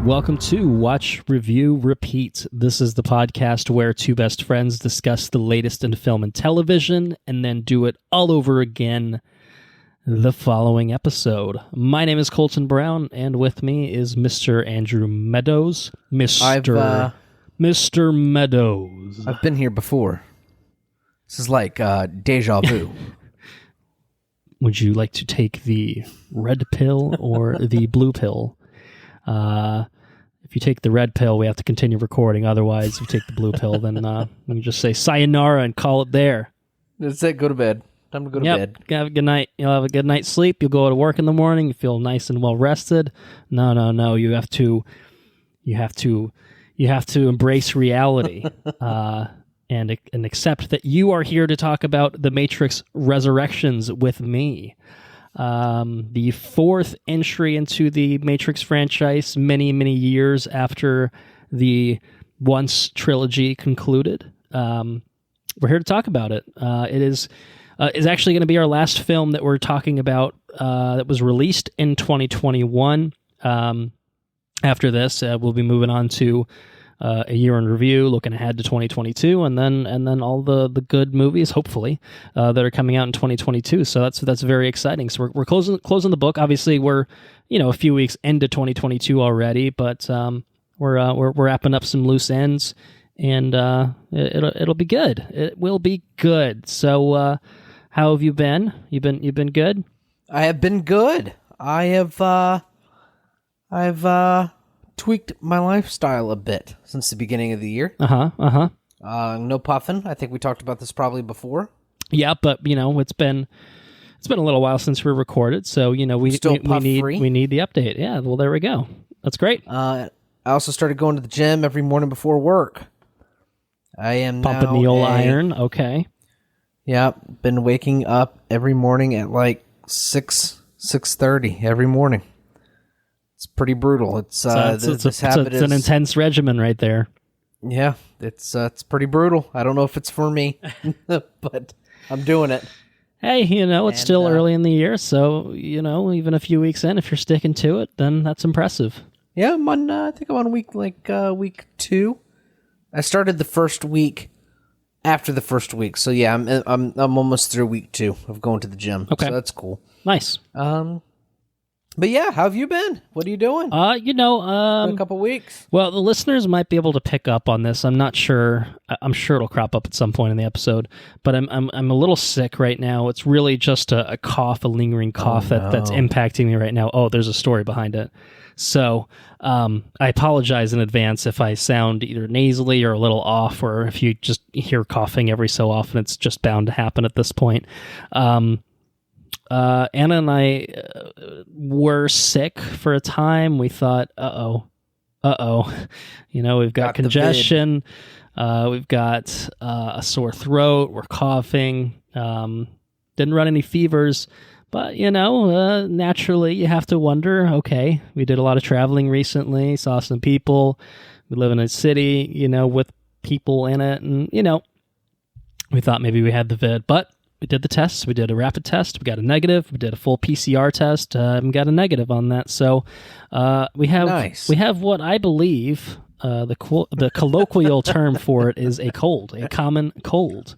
Welcome to Watch, Review, Repeat. This is the podcast where two best friends discuss the latest in film and television and then do it all over again the following episode. My name is Colton Brown, and with me is Mr. Andrew Meadows. Mr. Meadows. I've been here before. This is like deja vu. Would you like to take the red pill or the blue pill? If you take the red pill, we have to continue recording. Otherwise, if you take the blue pill, then we can just say sayonara and call it there. That's it. Go to bed. Time to go to bed. Have a good night. You'll have a good night's sleep. You'll go to work in the morning. You feel nice and well rested. No. You have to embrace reality and accept that you are here to talk about The Matrix Resurrections with me. The fourth entry into the Matrix franchise, many years after the Once trilogy concluded. We're here to talk about it. It is actually going to be our last film that we're talking about that was released in 2021. After this, we'll be moving on to a year in review, looking ahead to 2022, and then all the good movies, hopefully, that are coming out in 2022. So that's very exciting. So we're closing the book. Obviously, we're a few weeks into 2022 already, but we're wrapping up some loose ends, and it'll be good. It will be good. So how have you been? You've been good? I have been good. I've tweaked my lifestyle a bit since the beginning of the year. No puffing. I think we talked about this probably before. Yeah, but it's been a little while since we recorded, so we need the update. Yeah, well, there we go. That's great. I also started going to the gym every morning before work. I am pumping the old iron. Okay. Yeah, been waking up every morning at like 6:30 every morning. It's pretty brutal. It's an intense regimen right there. Yeah, it's pretty brutal. I don't know if it's for me, but I'm doing it. Hey, it's still early in the year, so even a few weeks in, if you're sticking to it, then that's impressive. Yeah, I'm on. I think I'm on week 2. I started the first week after the first week, so yeah, I'm almost through week 2 of going to the gym. Okay, so that's cool. Nice. But yeah, how have you been? What are you doing? A couple weeks. Well, the listeners might be able to pick up on this. I'm not sure. I'm sure it'll crop up at some point in the episode. But I'm a little sick right now. It's really just a cough, a lingering cough that's impacting me right now. Oh, there's a story behind it. So I apologize in advance if I sound either nasally or a little off, or if you just hear coughing every so often. It's just bound to happen at this point. Anna and I were sick for a time. We thought, we've got congestion, we've got a sore throat, we're coughing, didn't run any fevers, but, naturally you have to wonder, okay, we did a lot of traveling recently, saw some people, we live in a city, with people in it, and, we thought maybe we had the vid, but we did the tests. We did a rapid test. We got a negative. We did a full PCR test and got a negative on that. So we have what I believe the colloquial term for it is a common cold.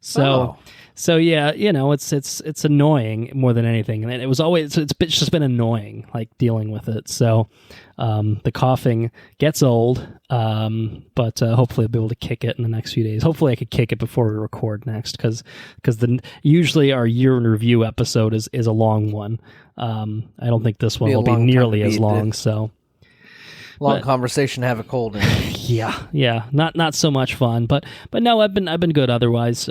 So yeah, it's annoying more than anything, and it's just been annoying, like dealing with it. So the coughing gets old, but hopefully I'll be able to kick it in the next few days. Hopefully I could kick it before we record next, because usually our year in review episode is a long one. I don't think this one will be nearly as long. So long conversation, have a cold in it. Yeah, not so much fun, but no, I've been good otherwise.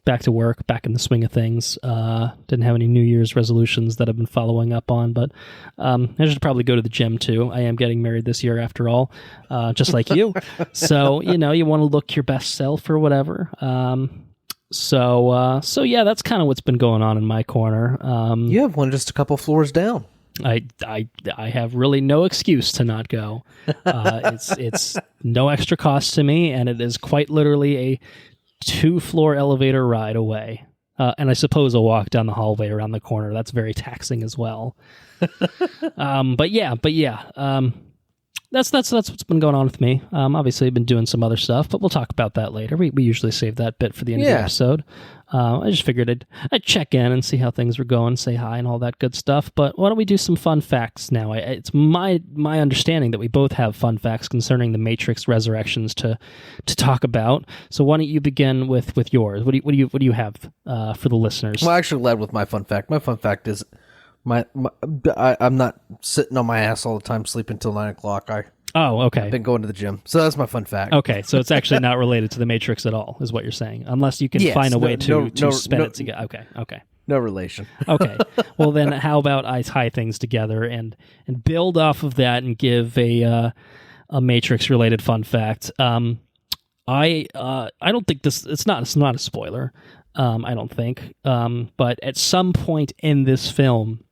Back to work, back in the swing of things. Didn't have any New Year's resolutions that I've been following up on, but I should probably go to the gym too. I am getting married this year after all, just like you. So, you want to look your best self or whatever. So yeah, that's kind of what's been going on in my corner. You have one just a couple floors down. I have really no excuse to not go. It's no extra cost to me, and it is quite literally a 2-floor elevator ride away. And I suppose a walk down the hallway around the corner. That's very taxing as well. But yeah. that's what's been going on with me. Obviously, I've been doing some other stuff, but we'll talk about that later. We usually save that bit for the end of the episode. I just figured I'd check in and see how things were going, say hi, and all that good stuff. But why don't we do some fun facts now? It's my understanding that we both have fun facts concerning the Matrix Resurrections to talk about. So why don't you begin with yours? What do you have for the listeners? Well, I actually led with my fun fact. My fun fact is I'm not sitting on my ass all the time, sleeping till 9 o'clock. Okay. I've been going to the gym, so that's my fun fact. Okay, so it's actually not related to the Matrix at all, is what you're saying, unless you can find a way to spin it together. Okay. No relation. Okay. Well, then how about I tie things together and build off of that and give a Matrix related fun fact. I don't think it's not a spoiler. I don't think. But at some point in this film,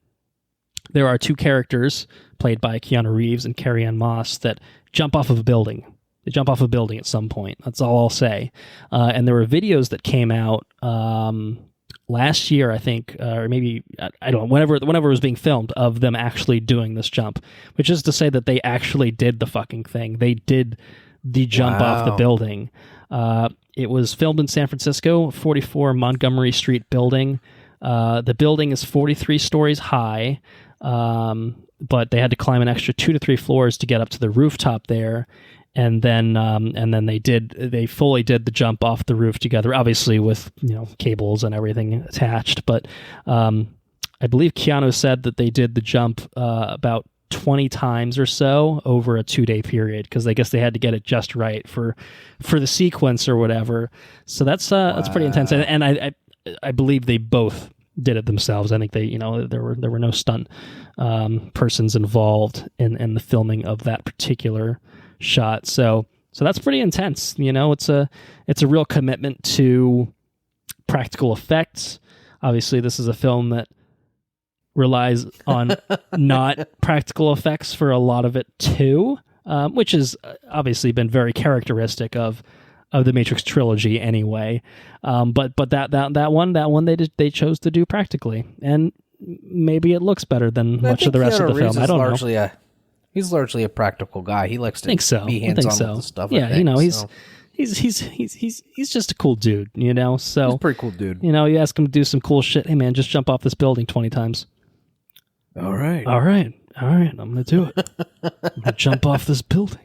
there are two characters played by Keanu Reeves and Carrie-Anne Moss that jump off of a building. They jump off a building at some point. That's all I'll say. And there were videos that came out last year, I think, or maybe, I don't know, whenever it was being filmed, of them actually doing this jump, which is to say that they actually did the fucking thing. They did the jump off the building. It was filmed in San Francisco, 44 Montgomery Street building. The building is 43 stories high, but they had to climb an extra 2 to 3 floors to get up to the rooftop there. And then they fully did the jump off the roof together, obviously with cables and everything attached. But I believe Keanu said that they did the jump about 20 times or so over a 2-day period, because I guess they had to get it just right for the sequence or whatever. So that's pretty intense. And I believe they both did it themselves. I think they there were no stunt persons involved in the filming of that particular shot. So that's pretty intense. It's a real commitment to practical effects. Obviously, this is a film that relies on not practical effects for a lot of it too, which has obviously been very characteristic of the Matrix trilogy anyway. But that one they chose to do practically, and maybe it looks better than much of the rest of the film. I don't know. He's largely a practical guy. He likes to be hands-on with the stuff. Yeah, he's just a cool dude. So he's a pretty cool dude. You ask him to do some cool shit. Hey man, just jump off this building 20 times. All right. I'm gonna do it. I'm gonna jump off this building.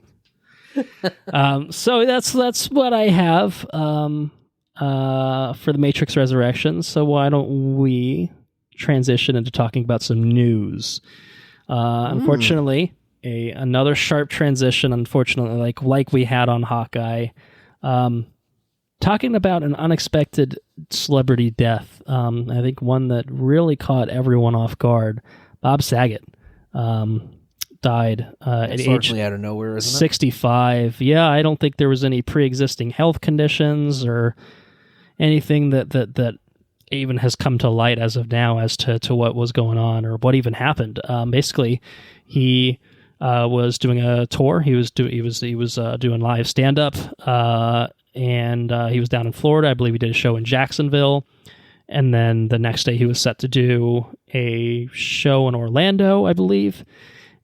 So that's what I have for the Matrix Resurrections. So why don't we transition into talking about some news? Unfortunately, another sharp transition. Unfortunately, like we had on Hawkeye, talking about an unexpected celebrity death. I think one that really caught everyone off guard. Bob Saget died at age out of nowhere, isn't 65. Yeah, I don't think there was any pre-existing health conditions or anything that even has come to light as of now as to what was going on or what even happened. Basically, he was doing a tour. He was doing live stand-up, and he was down in Florida. I believe he did a show in Jacksonville. And then the next day he was set to do a show in Orlando, I believe,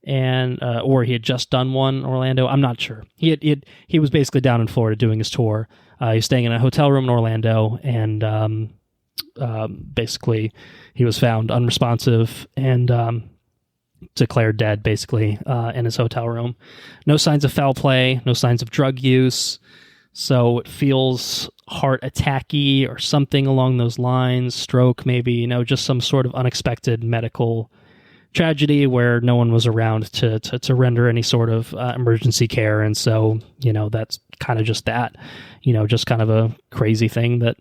and or he had just done one in Orlando. I'm not sure. He was basically down in Florida doing his tour. He was staying in a hotel room in Orlando, and basically he was found unresponsive and declared dead, basically, in his hotel room. No signs of foul play, no signs of drug use. So it feels heart attacky or something along those lines, stroke maybe, just some sort of unexpected medical tragedy where no one was around to render any sort of emergency care. And so, that's kind of just that, just kind of a crazy thing that,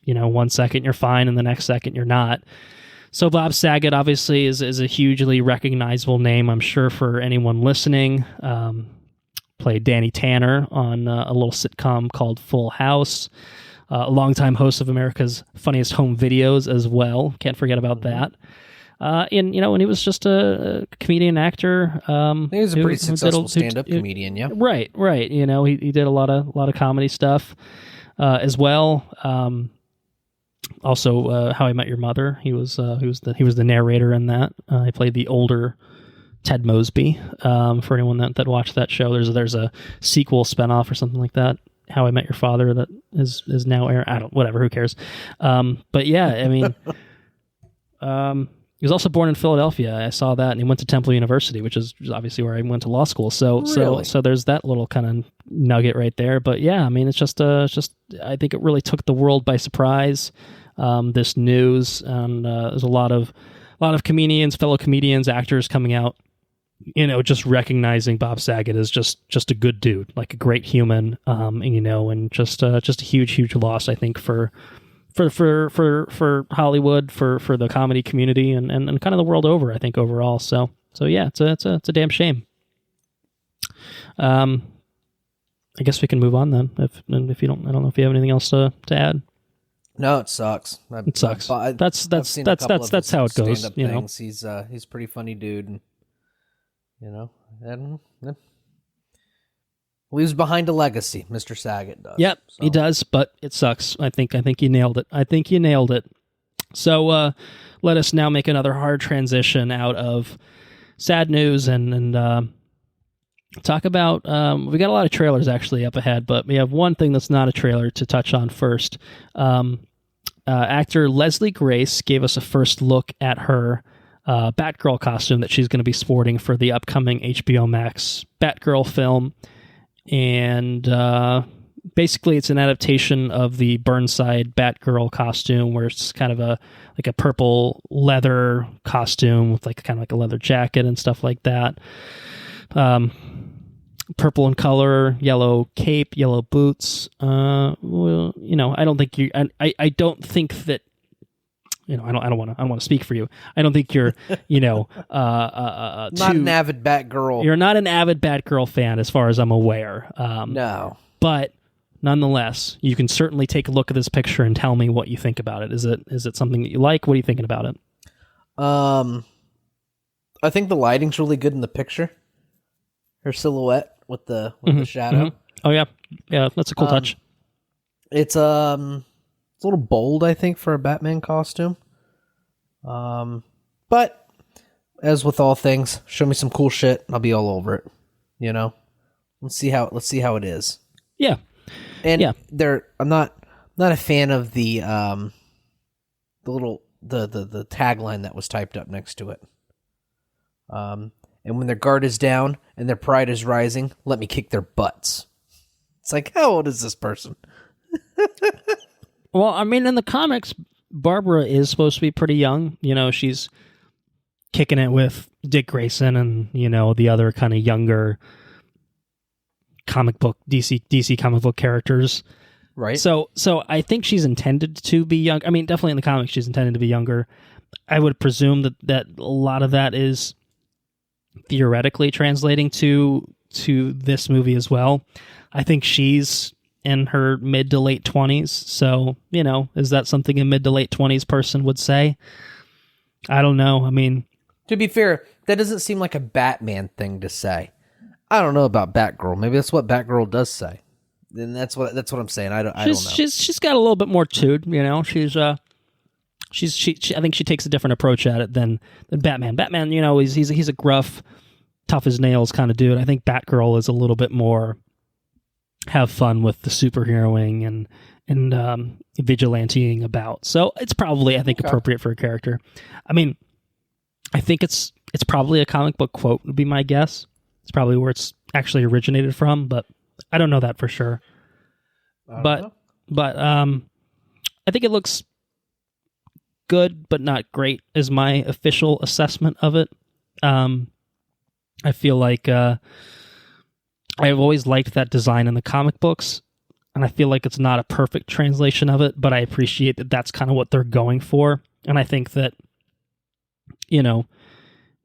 1 second you're fine and the next second you're not. So Bob Saget obviously is a hugely recognizable name, I'm sure, for anyone listening. Played Danny Tanner on a little sitcom called Full House. A longtime host of America's Funniest Home Videos as well. Can't forget about that. And he was just a comedian actor. He was a pretty successful stand-up comedian, yeah. Right. He did a lot of comedy stuff as well. Also, How I Met Your Mother. He was the narrator in that. He played the older Ted Mosby. For anyone that watched that show, there's a sequel spinoff or something like that. How I Met Your Father that is now airing. Whatever, who cares? But yeah, I mean, he was also born in Philadelphia. I saw that, and he went to Temple University, which is obviously where I went to law school. So Really? so there's that little kind of nugget right there. But yeah, I mean, it's just I think it really took the world by surprise. This news, and there's a lot of comedians, fellow comedians, actors coming out, just recognizing Bob Saget as just a good dude, like a great human, and just a huge loss, I think, for Hollywood, for the comedy community, and kind of the world over, I think, overall. So yeah, it's a damn shame. I guess we can move on then. If you don't, I don't know if you have anything else to add. No, it sucks. It sucks. That's how it goes. Things. He's a pretty funny dude, and leaves behind a legacy. Mr. Saget does. Yep, so. He does, but it sucks. I think you nailed it. So let us now make another hard transition out of sad news and talk about. We got a lot of trailers actually up ahead, but we have one thing that's not a trailer to touch on first. Actor Leslie Grace gave us a first look at her Batgirl costume that she's going to be sporting for the upcoming HBO Max Batgirl film. And basically it's an adaptation of the Burnside Batgirl costume, where it's kind of a purple leather costume with kind of like a leather jacket and stuff like that. Purple in color, yellow cape, yellow boots. I don't think you. I don't think that. I don't want to speak for you. I don't think you're, not an avid Batgirl. You're not an avid Batgirl fan, as far as I'm aware. No, but nonetheless, you can certainly take a look at this picture and tell me what you think about it. Is it something that you like? What are you thinking about it? I think the lighting's really good in the picture. Her silhouette with the shadow. Mm-hmm. Oh yeah, that's a cool touch. It's a little bold, I think, for a Batman costume. But as with all things, show me some cool shit, I'll be all over it. Let's see how it is. Yeah, and yeah. I'm not a fan of the little the tagline that was typed up next to it. And when their guard is down and their pride is rising, let me kick their butts. It's like, how old is this person? Well, I mean, in the comics, Barbara is supposed to be pretty young. She's kicking it with Dick Grayson and, the other kind of younger comic book, DC comic book characters. Right. So I think she's intended to be young. I mean, definitely in the comics, she's intended to be younger. I would presume that a lot of that is theoretically translating to this movie as well. I think she's in her mid to late 20s. So, is that something a mid to late 20s person would say? I don't know. I mean, to be fair, that doesn't seem like a Batman thing to say. I don't know about Batgirl. Maybe that's what Batgirl does say. And that's what I'm saying. I don't know. She's got a little bit more tude, I think she takes a different approach at it than Batman. Batman, he's a gruff, tough as nails kind of dude. I think Batgirl is a little bit more have fun with the superheroing and vigilanteing about. So it's probably, I think, appropriate for a character. I mean, I think it's probably a comic book quote would be my guess. It's probably where it's actually originated from, but I don't know that for sure. But I think it looks good, but not great is my official assessment of it. I feel like I've always liked that design in the comic books, and I feel like it's not a perfect translation of it, but I appreciate that that's kind of what they're going for. And I think that,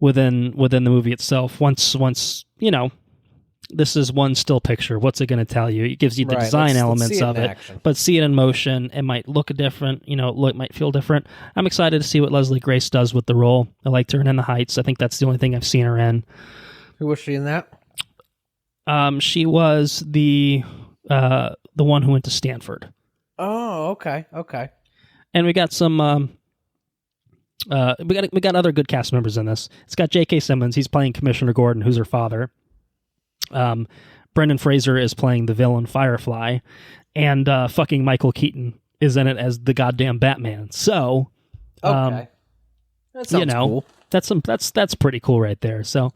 within the movie itself, once this is one still picture. What's it going to tell you? It gives you the design elements of it, but see it in motion. It might look different. It might feel different. I'm excited to see what Leslie Grace does with the role. I liked her in The Heights. I think that's the only thing I've seen her in. Who was she in that? She was the one who went to Stanford. Oh, okay. And we got some We got other good cast members in this. It's got J.K. Simmons. He's playing Commissioner Gordon, who's her father. Brendan Fraser is playing the villain Firefly, and fucking Michael Keaton is in it as the goddamn Batman. So, Okay. That sounds cool. That's pretty cool right there. So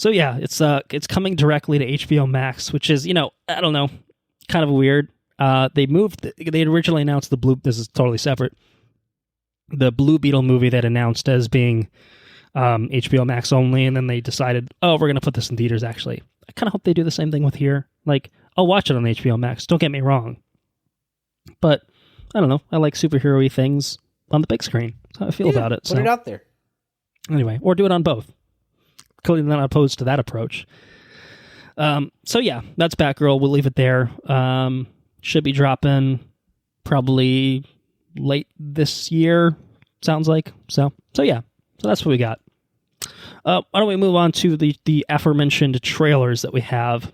yeah, it's coming directly to HBO Max, which is, I don't know, kind of weird. They had originally announced this is totally separate. The Blue Beetle movie that announced as being HBO Max only, and then they decided, we're going to put this in theaters, actually. I kind of hope they do the same thing with here. Like, I'll watch it on HBO Max, don't get me wrong. But, I don't know, I like superhero-y things on the big screen. That's how I feel about it. Put it out there. Anyway, or do it on both. Clearly not opposed to that approach. So yeah, that's Batgirl. We'll leave it there. Should be dropping probably late this year, sounds like. So yeah, so that's what we got. Why don't we move on to the aforementioned trailers that we have?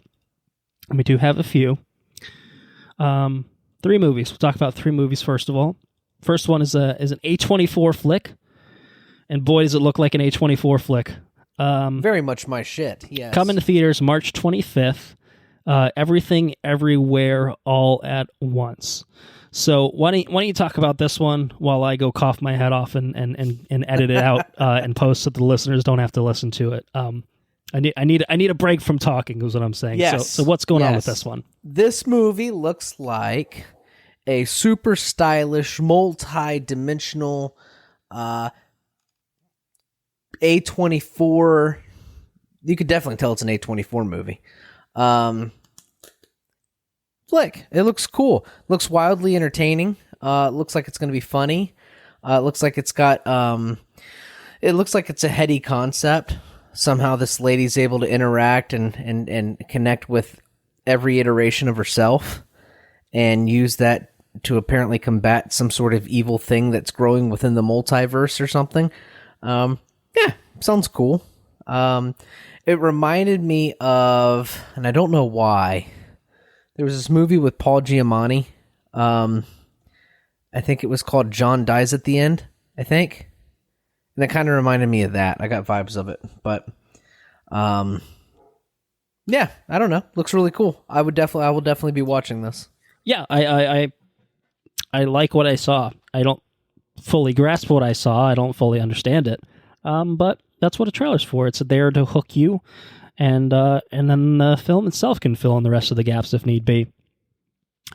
We do have a few. 3 movies. We'll talk about 3 movies first of all. First one is an A24 flick, and boy, does it look like an A24 flick. Very much my shit. Yes. Coming to theaters March 25th. Everything, Everywhere, All at Once. So why don't you talk about this one while I go cough my head off and edit it out and post so the listeners don't have to listen to it. I need a break from talking is what I'm saying. Yes. So what's going on with this one? This movie looks like a super stylish, multi-dimensional A24. You could definitely tell it's an A24 movie. Flick. It looks cool. Looks wildly entertaining. Looks like it's going to be funny. Looks like it's got. It looks like it's a heady concept. Somehow this lady's able to interact and connect with every iteration of herself, and use that to apparently combat some sort of evil thing that's growing within the multiverse or something. Yeah, sounds cool. It reminded me of, and I don't know why, there was this movie with Paul Giamatti. I think it was called John Dies at the End, I think. And that kind of reminded me of that. I got vibes of it. But, yeah, I don't know. Looks really cool. I will definitely be watching this. Yeah, I like what I saw. I don't fully grasp what I saw. I don't fully understand it. But that's what a trailer's for. It's there to hook you, and then the film itself can fill in the rest of the gaps if need be.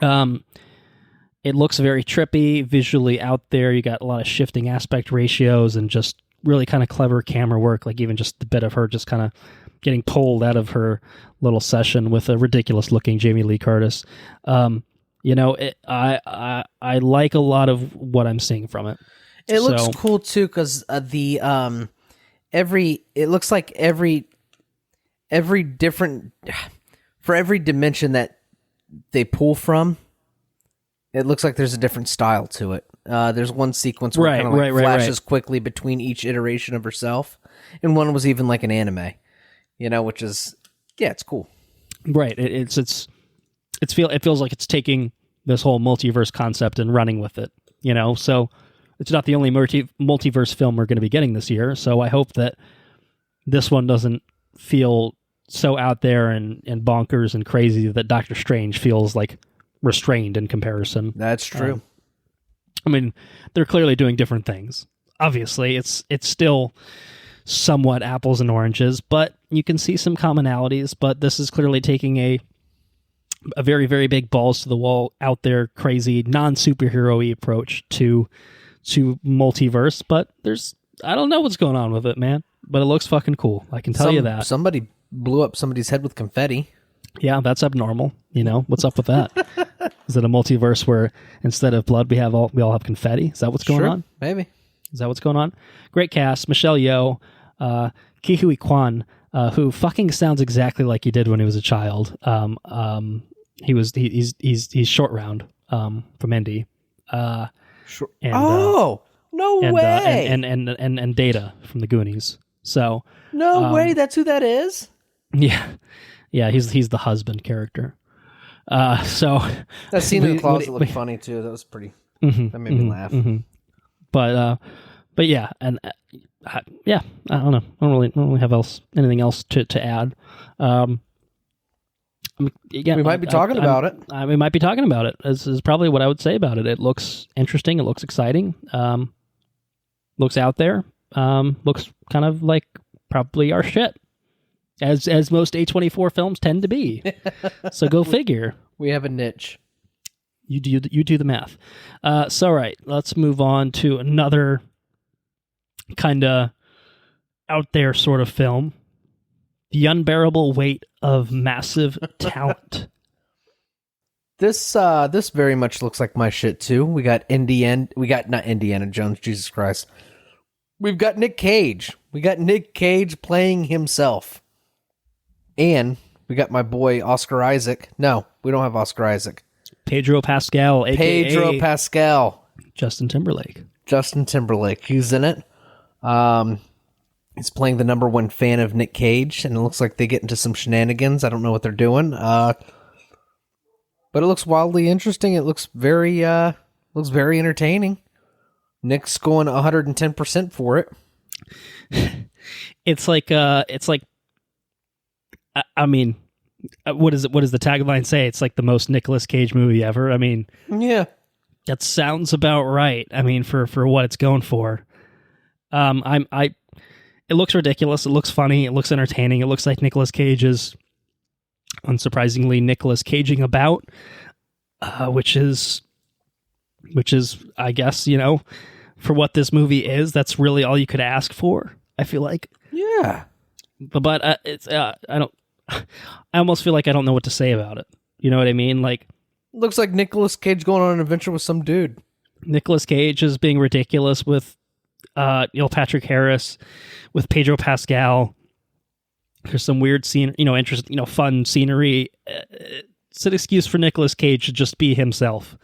It looks very trippy, visually out there. You got a lot of shifting aspect ratios and just really kind of clever camera work, like even just the bit of her just kind of getting pulled out of her little session with a ridiculous-looking Jamie Lee Curtis. I like a lot of what I'm seeing from it. It looks cool too because it looks like every different, for every dimension that they pull from, it looks like there's a different style to it. There's one sequence where it kind of flashes quickly between each iteration of herself, and one was even like an anime, which is, yeah, it's cool. Right. It feels like it's taking this whole multiverse concept and running with it, so it's not the only multiverse film we're going to be getting this year. So I hope that this one doesn't feel so out there and bonkers and crazy that Doctor Strange feels like restrained in comparison. That's true. They're clearly doing different things. Obviously, it's still somewhat apples and oranges, but you can see some commonalities. But this is clearly taking a very, very big balls to the wall, out there, crazy, non-superhero-y approach to multiverse. But I don't know what's going on with it, man. But it looks fucking cool. I can tell you that. Somebody blew up somebody's head with confetti. Yeah, that's abnormal. What's up with that? Is it a multiverse where instead of blood we all have confetti? Is that what's going on? Maybe. Is that what's going on? Great cast: Michelle Yeoh, Ke-Huy Quan, who fucking sounds exactly like he did when he was a child. He's Short Round from Indy. No way! And Data from the Goonies. So no way, that's who that is. Yeah, he's the husband character. So that scene in the closet looked funny too. That was pretty. That made me laugh. But But yeah, and yeah, I don't know. I don't really have anything else to add. Again, We might be talking about it. We might be talking about it. This is probably what I would say about it. It looks interesting. It looks exciting. Looks out there. Looks kind of like probably our shit, as most A24 films tend to be. So go figure. We have a niche. You do the math. So right, let's move on to another kind of out there sort of film. The Unbearable Weight of Massive Talent. This very much looks like my shit too. We got not Indiana Jones, Jesus Christ. We've got Nick Cage. We got Nick Cage playing himself. And we got my boy Oscar Isaac. No, we don't have Oscar Isaac. Pedro Pascal, aka Pedro Pascal. Justin Timberlake. He's in it. He's playing the number one fan of Nick Cage, and it looks like they get into some shenanigans. I don't know what they're doing. But it looks wildly interesting. It looks very entertaining. Nick's going 110% for it. It's like I mean, what does the tagline say? It's like the most Nicolas Cage movie ever. I mean, yeah, that sounds about right. I mean, for what it's going for. It looks ridiculous. It looks funny. It looks entertaining. It looks like Nicolas Cage is, unsurprisingly, Nicolas Caging about, which is, I guess, for what this movie is, that's really all you could ask for. I feel like. Yeah. But it's I almost feel like I don't know what to say about it. You know what I mean? Like, looks like Nicolas Cage going on an adventure with some dude. Nicolas Cage is being ridiculous with Neil Patrick Harris, with Pedro Pascal. There's some weird scene, fun scenery. It's an excuse for Nicolas Cage to just be himself,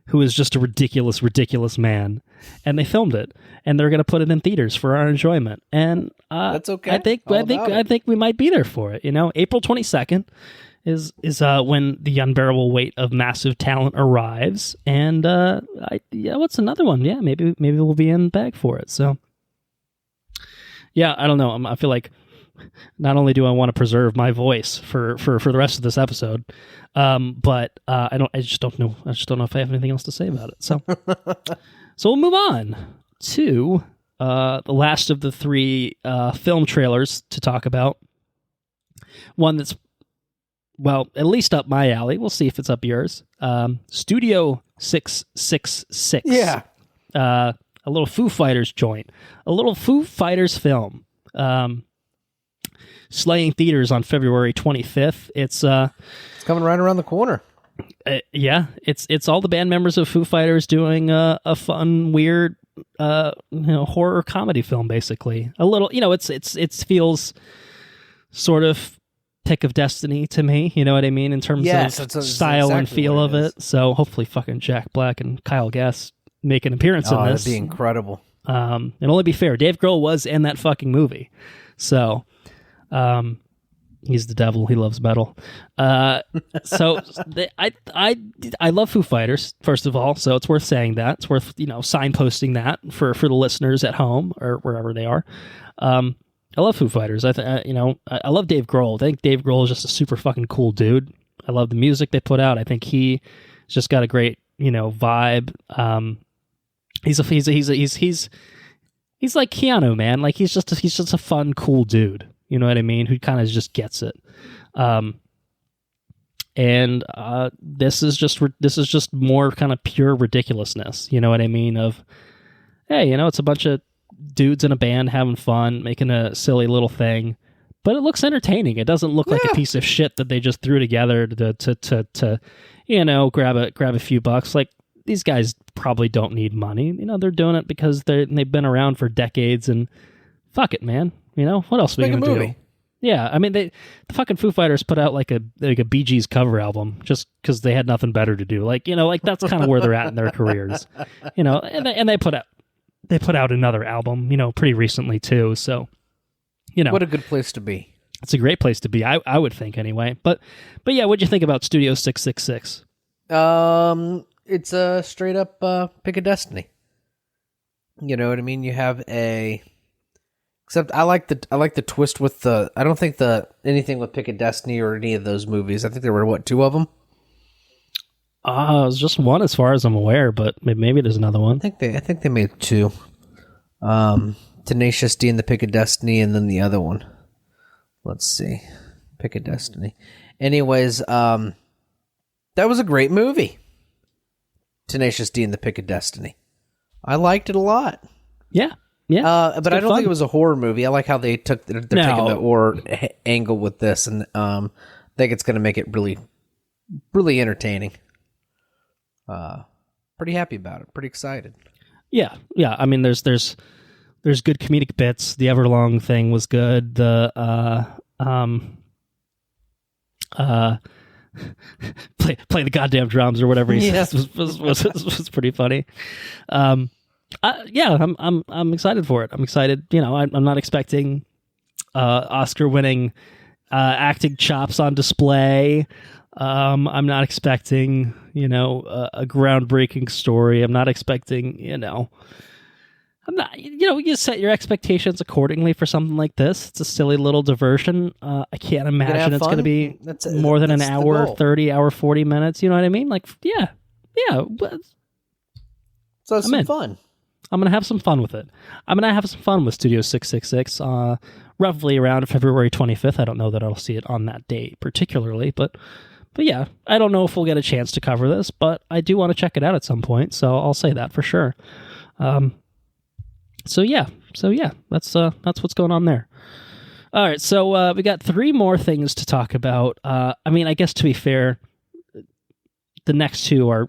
who is just a ridiculous, ridiculous man. And they filmed it, and they're going to put it in theaters for our enjoyment. And that's okay. I think we might be there for it. April 22nd is when The Unbearable Weight of Massive Talent arrives, and what's another one? Yeah, maybe we'll be in the bag for it. So, yeah, I don't know. I feel like not only do I want to preserve my voice for the rest of this episode, but I just don't know if I have anything else to say about it. So, so we'll move on to the last of the three film trailers to talk about. One that's, well, at least up my alley. We'll see if it's up yours. Studio 666. Yeah. A little Foo Fighters joint. A little Foo Fighters film. Slaying theaters on February 25th. It's coming right around the corner. Yeah, it's all the band members of Foo Fighters doing a fun, weird, horror comedy film. Basically, a little, it feels sort of Pick of Destiny to me. You know what I mean in terms of style exactly and feel of it. So hopefully, fucking Jack Black and Kyle Gass make an appearance in this. That'd be incredible. And only be fair, Dave Grohl was in that fucking movie, so. He's the devil. He loves metal. I love Foo Fighters, first of all, so it's worth saying that. It's worth, signposting that for the listeners at home or wherever they are. I love Foo Fighters. I love Dave Grohl. I think Dave Grohl is just a super fucking cool dude. I love the music they put out. I think he's just got a great, vibe. He's like Keanu, man. Like he's just a fun, cool dude. You know what I mean? Who kind of just gets it. This is just more kind of pure ridiculousness. You know what I mean? Of, hey, it's a bunch of dudes in a band having fun, making a silly little thing, but it looks entertaining. It doesn't look like a piece of shit that they just threw together to grab a few bucks. Like, these guys probably don't need money. They're doing it because they've been around for decades, and fuck it, man. What else are we going to do? Yeah, I mean, the fucking Foo Fighters put out like a Bee Gees cover album just because they had nothing better to do. Like, that's kind of where they're at in their careers. And they put out another album, pretty recently too. So, what a good place to be. It's a great place to be. I would think anyway. But yeah, what'd you think about Studio 666? It's a straight up Pick of Destiny. You know what I mean? You have a. Except I like the twist with the. I don't think anything with Pick of Destiny or any of those movies. I think there were two of them. It was just one as far as I'm aware, but maybe there's another one. I think they made two. Tenacious D and the Pick of Destiny, and then the other one. Let's see, Pick of Destiny. Anyways, that was a great movie. Tenacious D and the Pick of Destiny. I liked it a lot. Yeah. But I don't think it was a horror movie. I like how they're taking the horror angle with this, and I think it's going to make it really, really entertaining. Pretty happy about it. Pretty excited. Yeah. I mean, there's good comedic bits. The Everlong thing was good. The play the goddamn drums or whatever he says was pretty funny. I'm excited for it. I'm excited. You know, I'm not expecting Oscar-winning acting chops on display. I'm not expecting, a groundbreaking story. I'm not expecting, you set your expectations accordingly for something like this. It's a silly little diversion. I can't imagine it's going to be more than an hour 30, hour 40 minutes. You know what I mean? Like, yeah. So some fun. I'm going to have some fun with it. I'm going to have some fun with Studio 666, roughly around February 25th. I don't know that I'll see it on that date particularly, but yeah, I don't know if we'll get a chance to cover this, but I do want to check it out at some point, so I'll say that for sure. So yeah, that's what's going on there. All right, so we got 3 more things to talk about. I mean, I guess to be fair, the next 2 are,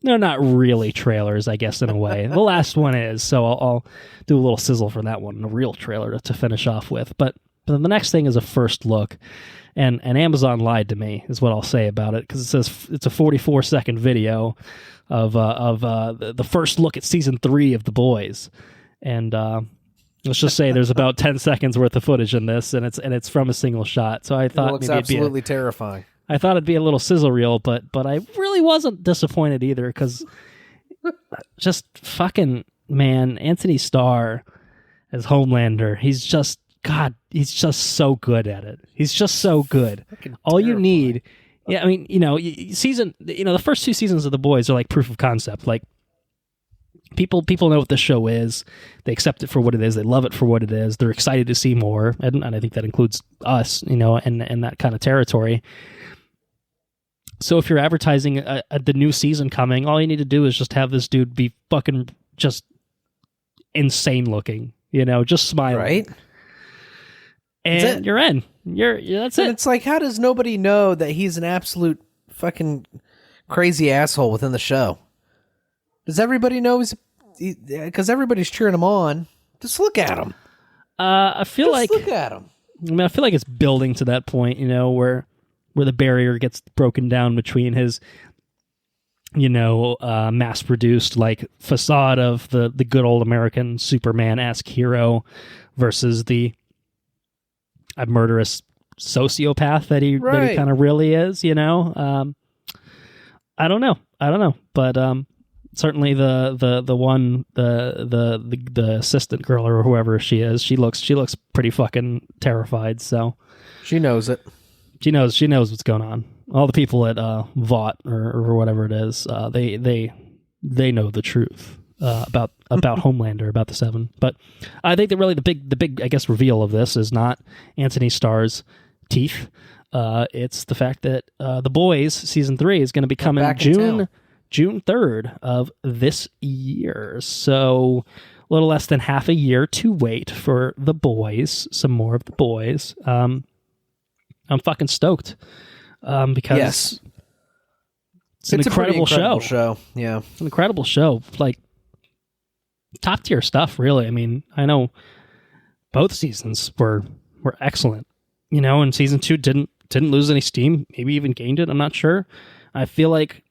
they're not really trailers, I guess, in a way. The last one is, so I'll do a little sizzle for that one, a real trailer to finish off with. But the next thing is a first look, and Amazon lied to me, is what I'll say about it, because it says it's a 44-second video of the first look at season 3 of The Boys, and let's just say there's about 10 seconds worth of footage in this, and it's from a single shot. So I thought it looks absolutely terrifying. I thought it'd be a little sizzle reel, but I really wasn't disappointed either, because just fucking, man, Anthony Starr as Homelander, he's just so good at it. He's just so good. All you need, I mean, the first 2 seasons of The Boys are like proof of concept. Like, people know what the show is. They accept it for what it is. They love it for what it is. They're excited to see more, and I think that includes us, and that kind of territory. So if you're advertising the new season coming, all you need to do is just have this dude be fucking just insane looking, just smiling. Right? And you're in. That's it. It's like, how does nobody know that he's an absolute fucking crazy asshole within the show? Does everybody know because everybody's cheering him on? Just look at him. I feel like look at him. I mean, I feel like it's building to that point, where the barrier gets broken down between his, mass-produced like facade of the good old American Superman-esque hero versus the murderous sociopath that he kind of really is. I don't know, but certainly the assistant girl or whoever she is, she looks pretty fucking terrified. So she knows it. She knows what's going on. All the people at Vought or whatever it is, they know the truth about Homelander, about the Seven. But I think that really the big I guess reveal of this is not Anthony Starr's teeth. It's the fact that The Boys season 3 is going to be coming June 3rd of this year. So a little less than half a year to wait for The Boys, some more of The Boys. I'm fucking stoked because it's an incredible show. Yeah, it's an incredible show. Like, top tier stuff, really. I mean, I know both seasons were excellent, and season 2 didn't lose any steam, maybe even gained it. I'm not sure. I feel like,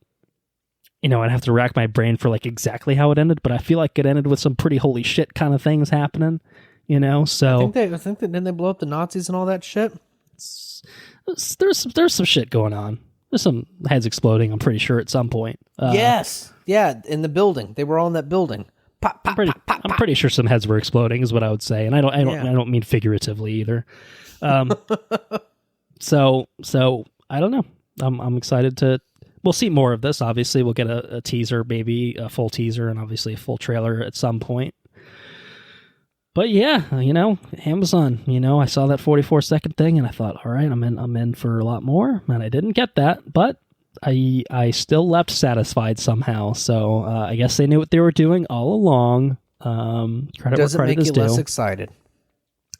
I'd have to rack my brain for like exactly how it ended, but I feel like it ended with some pretty holy shit kind of things happening, so I think that then they blow up the Nazis and all that shit. There's some shit going on. some heads exploding. I'm pretty sure at some point. Yes, yeah, in the building. They were all in that building. Pop, pop, I'm pretty sure some heads were exploding, is what I would say, and I don't mean figuratively either. So I don't know. I'm excited to. We'll see more of this. Obviously, we'll get a teaser, maybe a full teaser, and obviously a full trailer at some point. But yeah, Amazon. I saw that 44-second thing, and I thought, all right, I'm in for a lot more, and I didn't get that, but I still left satisfied somehow. So I guess they knew what they were doing all along. Credit Doesn't where credit make is you less due. excited.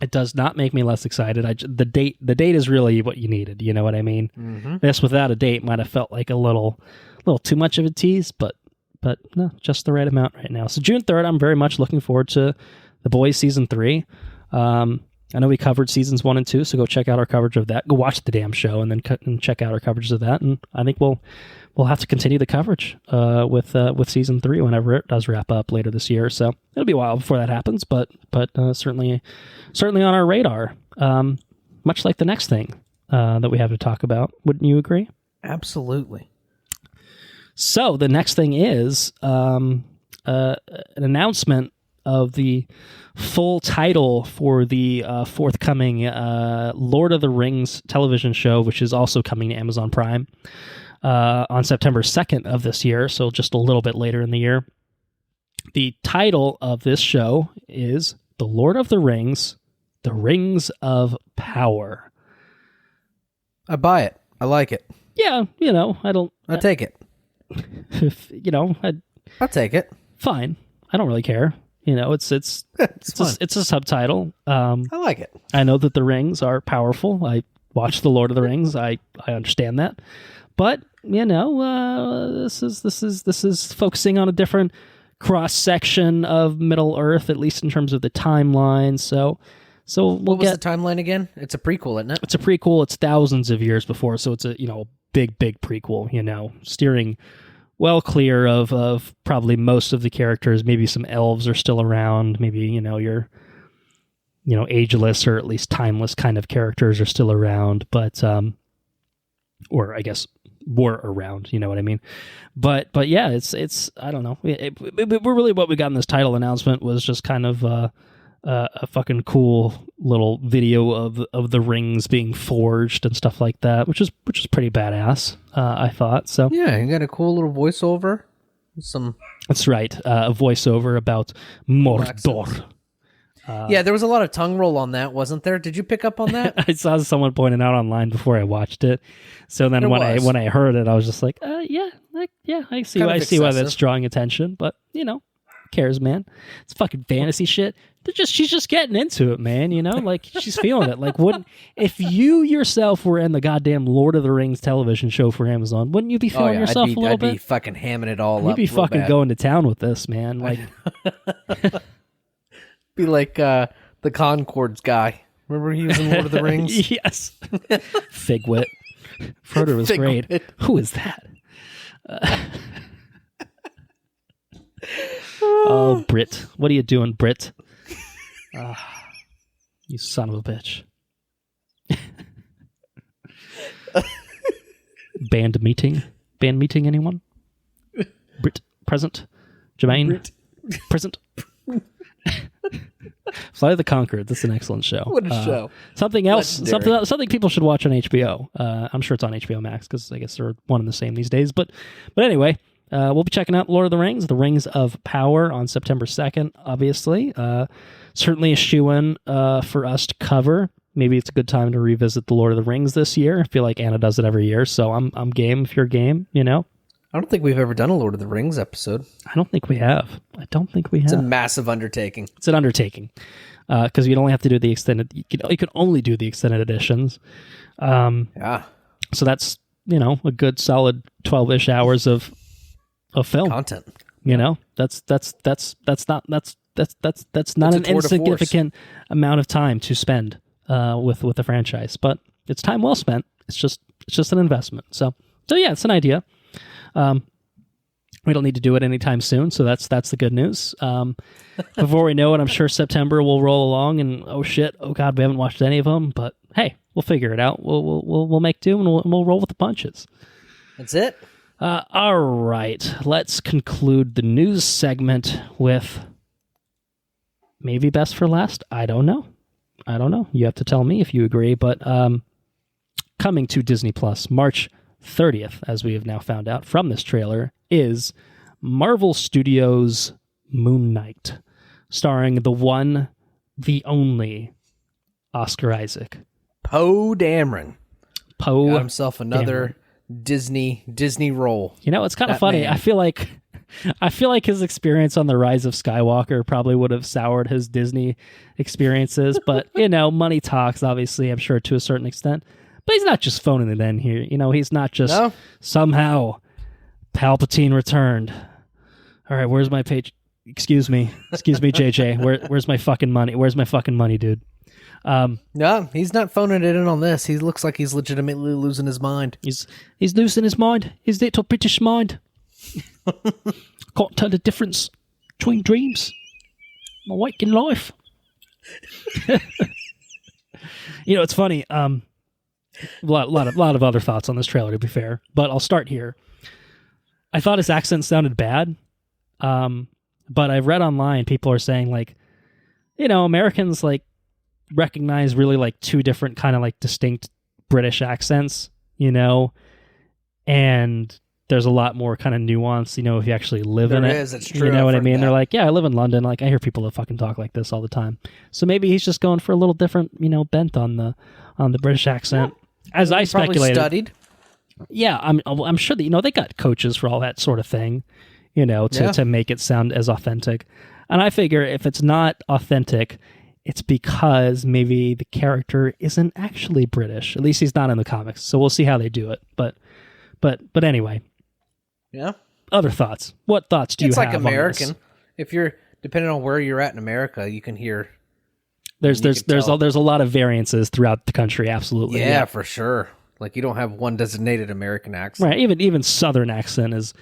It does not make me less excited. The date is really what you needed. You know what I mean? Mm-hmm. This without a date might have felt like a little too much of a tease, but no, just the right amount right now. So June 3rd, I'm very much looking forward to The Boys Season 3. I know we covered Seasons 1 and 2, so go check out our coverage of that. Go watch the damn show and then check out our coverage of that. And I think we'll have to continue the coverage with Season 3 whenever it does wrap up later this year. So it'll be a while before that happens, but certainly on our radar. Much like the next thing that we have to talk about. Wouldn't you agree? Absolutely. So the next thing is an announcement of the full title for the forthcoming Lord of the Rings television show, which is also coming to Amazon Prime on September 2nd of this year, so just a little bit later in the year. The title of this show is The Lord of the Rings, The Rings of Power. I buy it. I like it. Yeah, I'll take it. I'll take it. Fine. I don't really care. It's a subtitle. I like it. I know that the rings are powerful. I watched The Lord of the Rings. I understand that, but this is focusing on a different cross section of Middle Earth, at least in terms of the timeline. So what was the timeline again? It's a prequel, isn't it? It's a prequel. It's thousands of years before, so it's a big prequel. Steering well clear of probably most of the characters. Maybe some elves are still around. Maybe your ageless or at least timeless kind of characters are still around, but or I guess were around. You know what I mean? But yeah, it's I don't know. We're really what we got in this title announcement was just kind of a fucking cool little video of the rings being forged and stuff like that, which is pretty badass. I thought so. Yeah, you got a cool little voiceover. That's right, a voiceover about Mordor. Yeah, there was a lot of tongue roll on that, wasn't there? Did you pick up on that? I saw someone pointing out online before I watched it. So then when I heard it, I was just like, I see why that's drawing attention, but who cares, man? It's fucking fantasy shit. She's just getting into it, man. Like she's feeling it. Like, if you yourself were in the goddamn Lord of the Rings television show for Amazon, wouldn't you be feeling yourself a little bit? I'd be fucking hamming it all up. You'd be fucking going to town with this, man. Like, be like the Concords guy. Remember he was in Lord of the Rings? Yes. Figwit. Frodo was great. Who is that? Oh, Brit. What are you doing, Brit? You son of a bitch. Band meeting, anyone? Brit, present. Jermaine, Brit. present. Flight of the Conchords. That's an excellent show. What a show. Something else, Legendary. something people should watch on HBO. I'm sure it's on HBO Max because I guess they're one and the same these days. But anyway, we'll be checking out Lord of the Rings, The Rings of Power on September 2nd, obviously. Certainly a shoo-in for us to cover. Maybe it's a good time to revisit The Lord of the Rings this year. I feel like Anna does it every year, so I'm game if you're game, I don't think we've ever done a Lord of the Rings episode. I don't think we have. It's a massive undertaking. It's an undertaking because you'd only have to do the extended. You could only do the extended editions. Yeah. So that's a good solid 12-ish hours of film Content. That's not an insignificant amount of time to spend with the franchise, but it's time well spent. It's just an investment. So yeah, it's an idea. We don't need to do it anytime soon, so that's the good news. Before we know it, I'm sure September will roll along, and oh god, we haven't watched any of them. But hey, we'll figure it out. We'll make do, and we'll roll with the punches. That's it? All right. Let's conclude the news segment with maybe best for last. I don't know. You have to tell me if you agree. But coming to Disney Plus, March 30th, as we have now found out from this trailer, is Marvel Studios' Moon Knight, starring the one, the only Oscar Isaac. Poe Dameron. Poe got himself another Disney role. You know, it's kind of funny. Man. I feel like his experience on The Rise of Skywalker probably would have soured his Disney experiences, but you know, money talks, obviously, I'm sure to a certain extent. But he's not just phoning it in here. You know, he's not just somehow Palpatine returned. All right, where's my page? Excuse me, JJ. Where's my fucking money? Where's my fucking money, dude? No, he's not phoning it in on this. He looks like he's legitimately losing his mind. He's losing his mind. His little British mind. Can't tell the difference between dreams, my waking life. You know, it's funny. A lot of other thoughts on this trailer, to be fair, but I'll start here. I thought his accent sounded bad, but I've read online people are saying, like, you know, Americans like recognize really like two different kind of like distinct British accents, you know, and there's a lot more kind of nuance, you know, if you actually live in it. It's true. You know what I mean? They're like, yeah, I live in London. Like, I hear people that fucking talk like this all the time. So maybe he's just going for a little different, you know, bent on the British accent. As I speculated, studied. Yeah, I'm sure that, you know, they got coaches for all that sort of thing, you know, to make it sound as authentic. And I figure if it's not authentic, it's because maybe the character isn't actually British. At least he's not in the comics. So we'll see how they do it. But anyway. Yeah. Other thoughts? What thoughts do you have? It's like American. If you're depending on where you're at in America, you can hear. There's a lot of variances throughout the country. Absolutely. Yeah, for sure. Like you don't have one designated American accent. Right. Even Southern accent is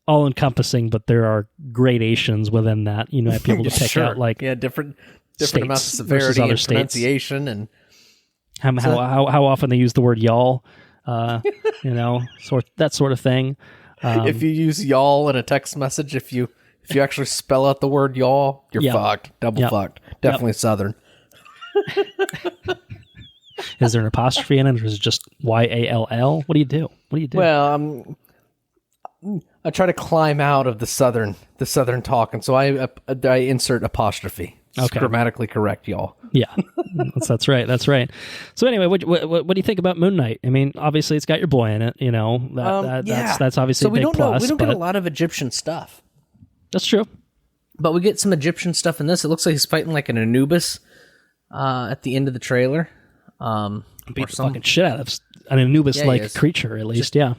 all encompassing, but there are gradations within that. You know, people to pick out like different amounts of severity and pronunciation and how often they use the word y'all. You know, that sort of thing. If you use y'all in a text message, if you actually spell out the word y'all, you're fucked. Double fucked. Definitely Southern. Is there an apostrophe in it, or is it just YALL? What do you do? Well, I try to climb out of the southern talk, and so I insert apostrophe. It's grammatically correct, y'all. Yeah, that's right. That's right. So anyway, what do you think about Moon Knight? I mean, obviously it's got your boy in it. You know, that's obviously a big plus. We don't get a lot of Egyptian stuff. That's true. But we get some Egyptian stuff in this. It looks like he's fighting like an Anubis at the end of the trailer. Beat the fucking shit out of an Anubis-like creature, at least. Just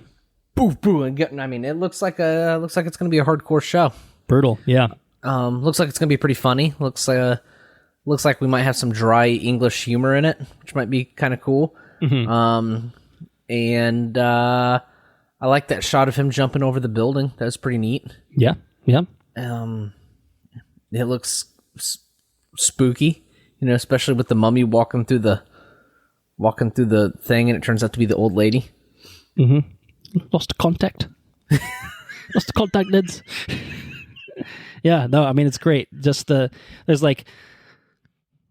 boof, boof, and I mean, it looks like it's going to be a hardcore show. Brutal, yeah. Looks like it's going to be pretty funny. Looks like we might have some dry English humor in it, which might be kind of cool. Mm-hmm. And I like that shot of him jumping over the building. That was pretty neat. Yeah, yeah. It looks spooky, you know, especially with the mummy walking through the thing, and it turns out to be the old lady. Mm-hmm. Lost the contact. Lost the contact lids. Yeah, no, I mean, it's great. Just there's like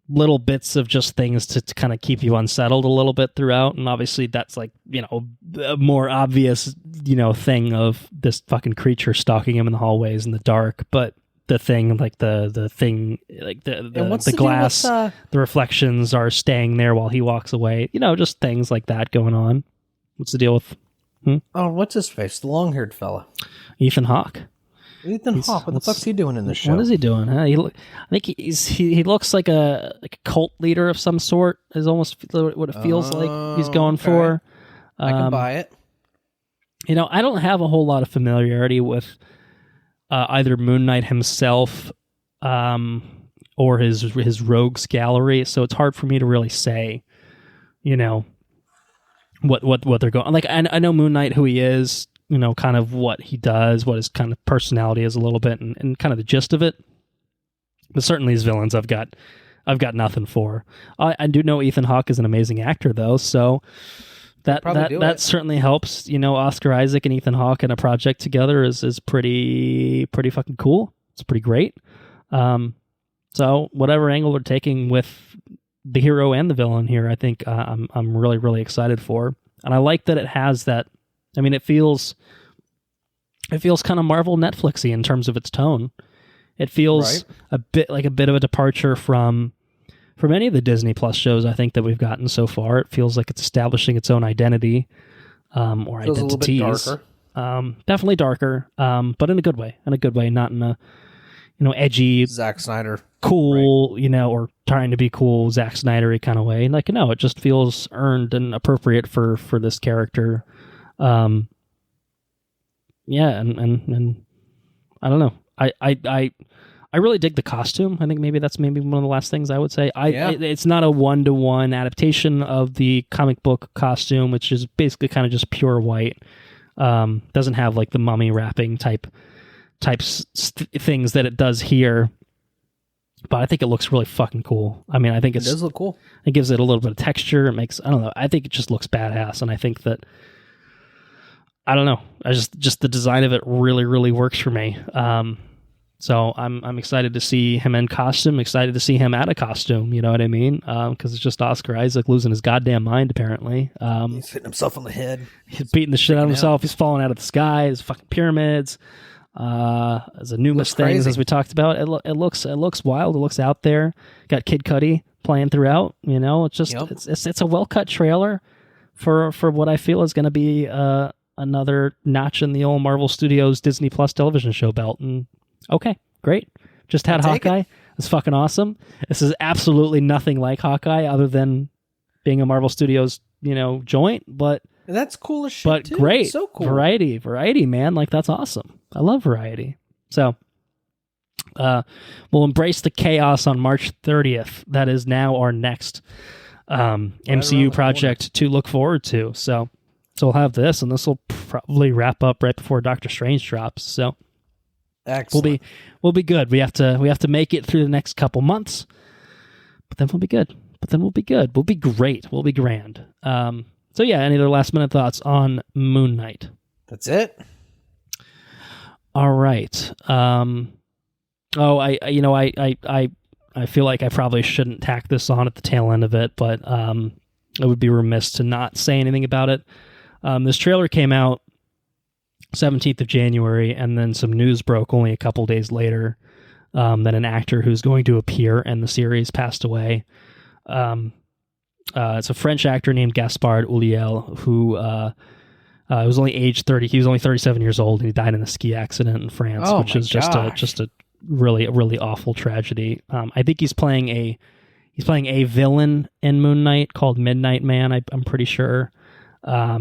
little bits of just things to kind of keep you unsettled a little bit throughout. And obviously that's like, you know, a more obvious, you know, thing of this fucking creature stalking him in the hallways in the dark. But the thing, like the thing, like the glass, the reflections are staying there while he walks away. You know, just things like that going on. What's the deal with? Oh, what's his face? The long-haired fella. Ethan Hawke. What the fuck's he doing in this show? What is he doing? Huh? I think he looks like a cult leader of some sort. Is almost what it feels like he's going for. I can buy it. You know, I don't have a whole lot of familiarity with either Moon Knight himself or his rogues gallery, so it's hard for me to really say, you know, what they're going like. I know Moon Knight, who he is. You know, kind of what he does, what his kind of personality is a little bit, and kind of the gist of it. But certainly his villains, I've got nothing for. I do know Ethan Hawke is an amazing actor, though, so That certainly helps. Oscar Isaac and Ethan Hawke in a project together is pretty fucking cool. It's pretty great. So whatever angle they're taking with the hero and the villain here, I think I'm really, really excited for. And I like that it has that. I mean, it feels kind of Marvel Netflixy in terms of its tone. It feels a bit of a departure from any of the Disney Plus shows I think that we've gotten so far. It feels like it's establishing its own identity or feels identities. A little bit darker. Definitely darker, but in a good way. Not in a edgy Zack Snyder, cool, or trying to be cool Zack Snyder-y kind of way. Like, no, it just feels earned and appropriate for this character. And I don't know. I really dig the costume. I think that's maybe one of the last things I would say. It's not a 1-to-1 adaptation of the comic book costume, which is basically kind of just pure white. Doesn't have like the mummy wrapping type things that it does here, but I think it looks really fucking cool. I mean, I think it does look cool. It gives it a little bit of texture. It makes, I don't know, I think it just looks badass, and I think that, I don't know, I just the design of it really, really works for me. So I'm excited to see him in costume, excited to see him out of costume, you know what I mean? Because it's just Oscar Isaac losing his goddamn mind, apparently. He's hitting himself on the head. He's beating the shit out of himself. He's falling out of the sky. There's fucking pyramids. There's numerous things, as we talked about. It looks wild. It looks out there. Got Kid Cudi playing throughout. It's just it's a well cut trailer for what I feel is going to be another notch in the old Marvel Studios Disney Plus television show belt. And okay, great. Just had Hawkeye. It's fucking awesome. This is absolutely nothing like Hawkeye, other than being a Marvel Studios joint, but. And that's cool as shit, but too. Great. So cool. Variety, man. Like, that's awesome. I love variety. So, we'll embrace the chaos on March 30th. That is now our next MCU project to look forward to. So we'll have this, and this will probably wrap up right before Doctor Strange drops. So, excellent. We'll be good. We have to make it through the next couple months, but then we'll be good. We'll be great. We'll be grand. So yeah, any other last minute thoughts on Moon Knight? That's it. All right. I feel like I probably shouldn't tack this on at the tail end of it, but I would be remiss to not say anything about it. This trailer came out 17th of January, and then some news broke only a couple days later that an actor who's going to appear in the series passed away. It's a French actor named Gaspard Ulliel, who was only age 30. He was only 37 years old, and he died in a ski accident in France, which is just a really awful tragedy. I think he's playing a villain in Moon Knight called Midnight Man. I'm pretty sure. I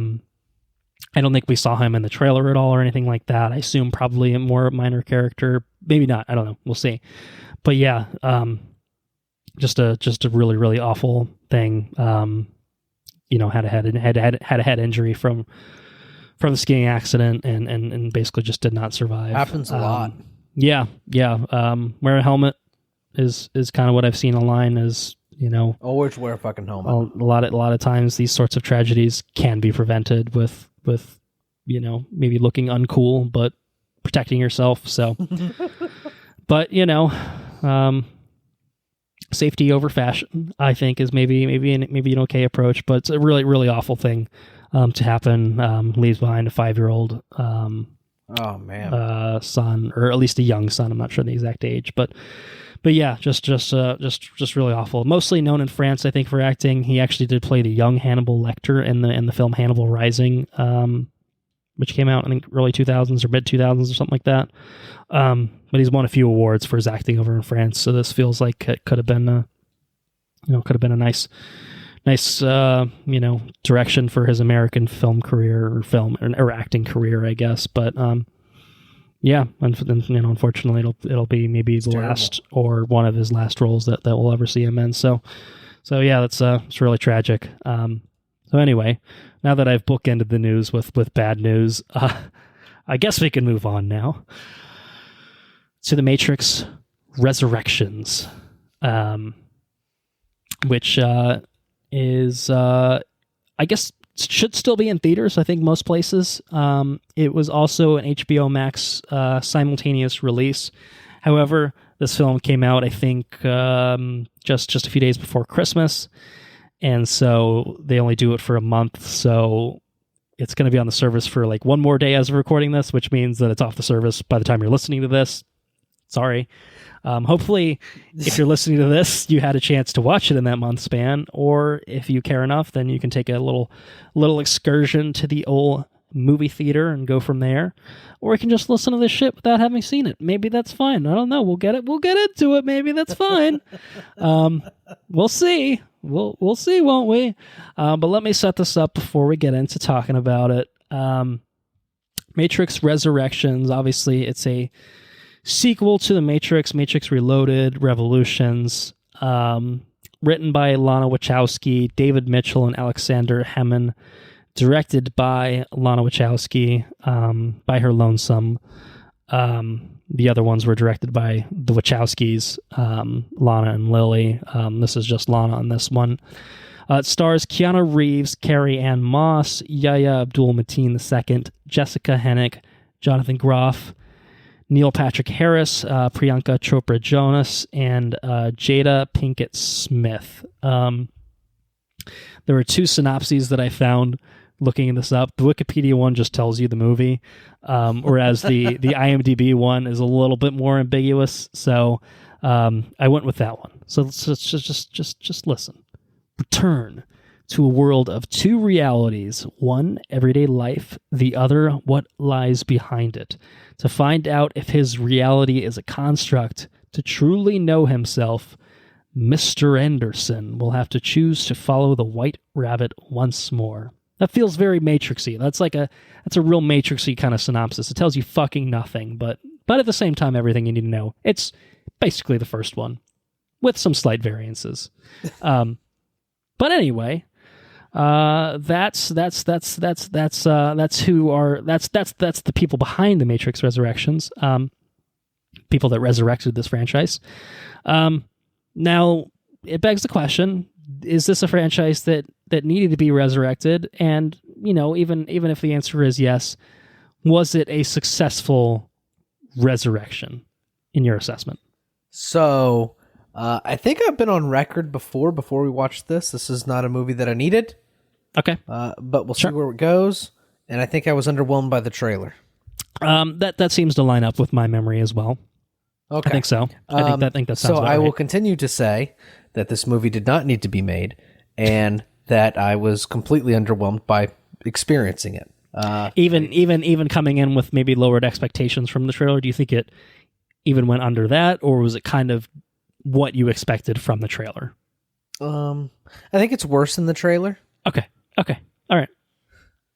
don't think we saw him in the trailer at all or anything like that. I assume probably a more minor character, maybe not. I don't know. We'll see. But yeah. Just a really, really awful thing. Had a head injury from the skiing accident and basically just did not survive. Happens a lot. Yeah. Wear a helmet is kind of what I've seen online. Is always wear a fucking helmet. A lot of times these sorts of tragedies can be prevented with maybe looking uncool but protecting yourself. So, but safety over fashion, I think, is maybe an okay approach, but it's a really, really awful thing to happen. Leaves behind a 5-year-old son, or at least a young son. I'm not sure the exact age, but yeah, just really awful. Mostly known in France, I think, for acting. He actually did play the young Hannibal Lecter in the film Hannibal Rising, which came out, I think, early 2000s or mid 2000s or something like that. But he's won a few awards for his acting over in France, so this feels like it could have been a nice direction for his American film career or acting career, I guess. But yeah, unfortunately, it'll be maybe the last or one of his last roles that we'll ever see him in. So yeah, it's really tragic. So anyway, now that I've bookended the news with bad news, I guess we can move on now to The Matrix Resurrections, which is, I guess, should still be in theaters, I think, most places. It was also an HBO Max simultaneous release. However, this film came out, I think, just a few days before Christmas, and so they only do it for a month, so it's going to be on the service for like one more day as of recording this, which means that it's off the service by the time you're listening to this. Sorry. Hopefully, if you're listening to this, you had a chance to watch it in that month span, or if you care enough, then you can take a little excursion to the old movie theater and go from there, or you can just listen to this shit without having seen it. Maybe that's fine. I don't know. We'll get into it. Maybe that's fine. We'll see. We'll see, won't we? But let me set this up before we get into talking about it. Matrix Resurrections. Obviously, it's a sequel to The Matrix, Matrix Reloaded, Revolutions, written by Lana Wachowski, David Mitchell, and Alexander Hemmon, directed by Lana Wachowski, by her lonesome. The other ones were directed by the Wachowskis, Lana and Lily. This is just Lana on this one. It stars Keanu Reeves, Carrie-Anne Moss, Yahya Abdul-Mateen II, Jessica Hennick, Jonathan Groff, Neil Patrick Harris, Priyanka Chopra Jonas, and Jada Pinkett Smith. There were two synopses that I found looking this up. The Wikipedia one just tells you the movie, whereas the IMDb one is a little bit more ambiguous. So I went with that one. So let's just listen. Return to a world of two realities, one everyday life, the other what lies behind it. To find out if his reality is a construct, to truly know himself, Mr. Anderson will have to choose to follow the White Rabbit once more. That feels very Matrixy. That's a real Matrixy kind of synopsis. It tells you fucking nothing, but at the same time, everything you need to know. It's basically the first one, with some slight variances. But anyway, that's the people behind the Matrix Resurrections, people that resurrected this franchise. Now it begs the question: is this a franchise that needed to be resurrected? And even if the answer is yes, was it a successful resurrection in your assessment? So I think I've been on record before we watched this. This is not a movie that I needed. Okay. But we'll see where it goes. And I think I was underwhelmed by the trailer. That seems to line up with my memory as well. Okay. I think so. I think that sounds so. About I right. will continue to say that this movie did not need to be made, and that I was completely underwhelmed by experiencing it. Even coming in with maybe lowered expectations from the trailer, do you think it even went under that, or was it kind of what you expected from the trailer? I think it's worse than the trailer. Okay. All right.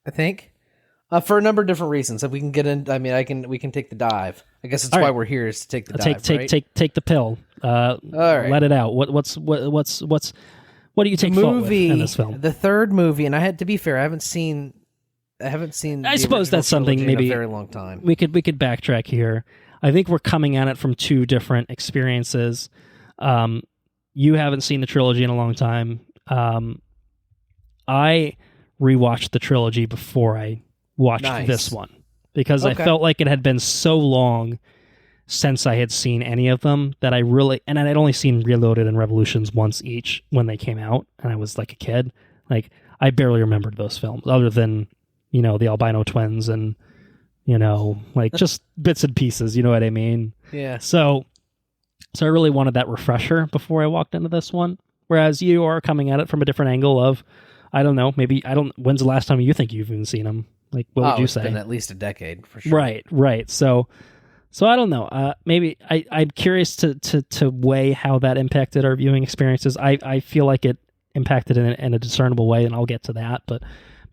I think. For a number of different reasons. If we can get in, we can take the dive. I guess that's why we're here, is to take the dive. Take the pill. All right. Let it out. What do you take fault with in this film? The third movie, and to be fair, I haven't seen. I suppose that's something maybe in a very long time. We could backtrack here. I think we're coming at it from two different experiences. You haven't seen the trilogy in a long time. I rewatched the trilogy before I watched this one, because I felt like it had been so long since I had seen any of them that I really, and I'd only seen Reloaded and Revolutions once each when they came out, and I was like a kid. Like, I barely remembered those films other than, the albino twins and, like just bits and pieces, you know what I mean? Yeah. So I really wanted that refresher before I walked into this one. Whereas you are coming at it from a different angle of, I don't know, when's the last time you think you've even seen them? Like, what would you say? It's been at least a decade, for sure. Right. So I don't know. Maybe I'm curious to weigh how that impacted our viewing experiences. I feel like it impacted in a discernible way, and I'll get to that. But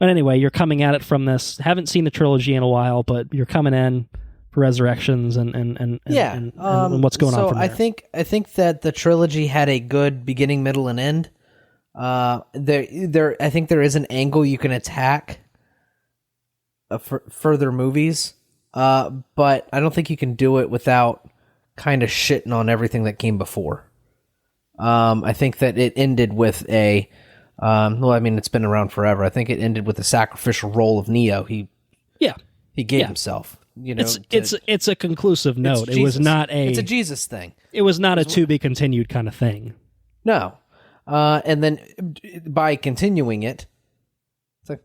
anyway, you're coming at it from this. Haven't seen the trilogy in a while, but you're coming in for Resurrections and what's going on from there. I think that the trilogy had a good beginning, middle, and end. I think there is an angle you can attack for further movies, but I don't think you can do it without kind of shitting on everything that came before. I think that it ended with a Well, I mean, it's been around forever. I think it ended with the sacrificial role of Neo. He gave himself. You know, it's a conclusive note. It was not it's a Jesus thing. It was not a to be continued kind of thing. No, and then by continuing it, it's like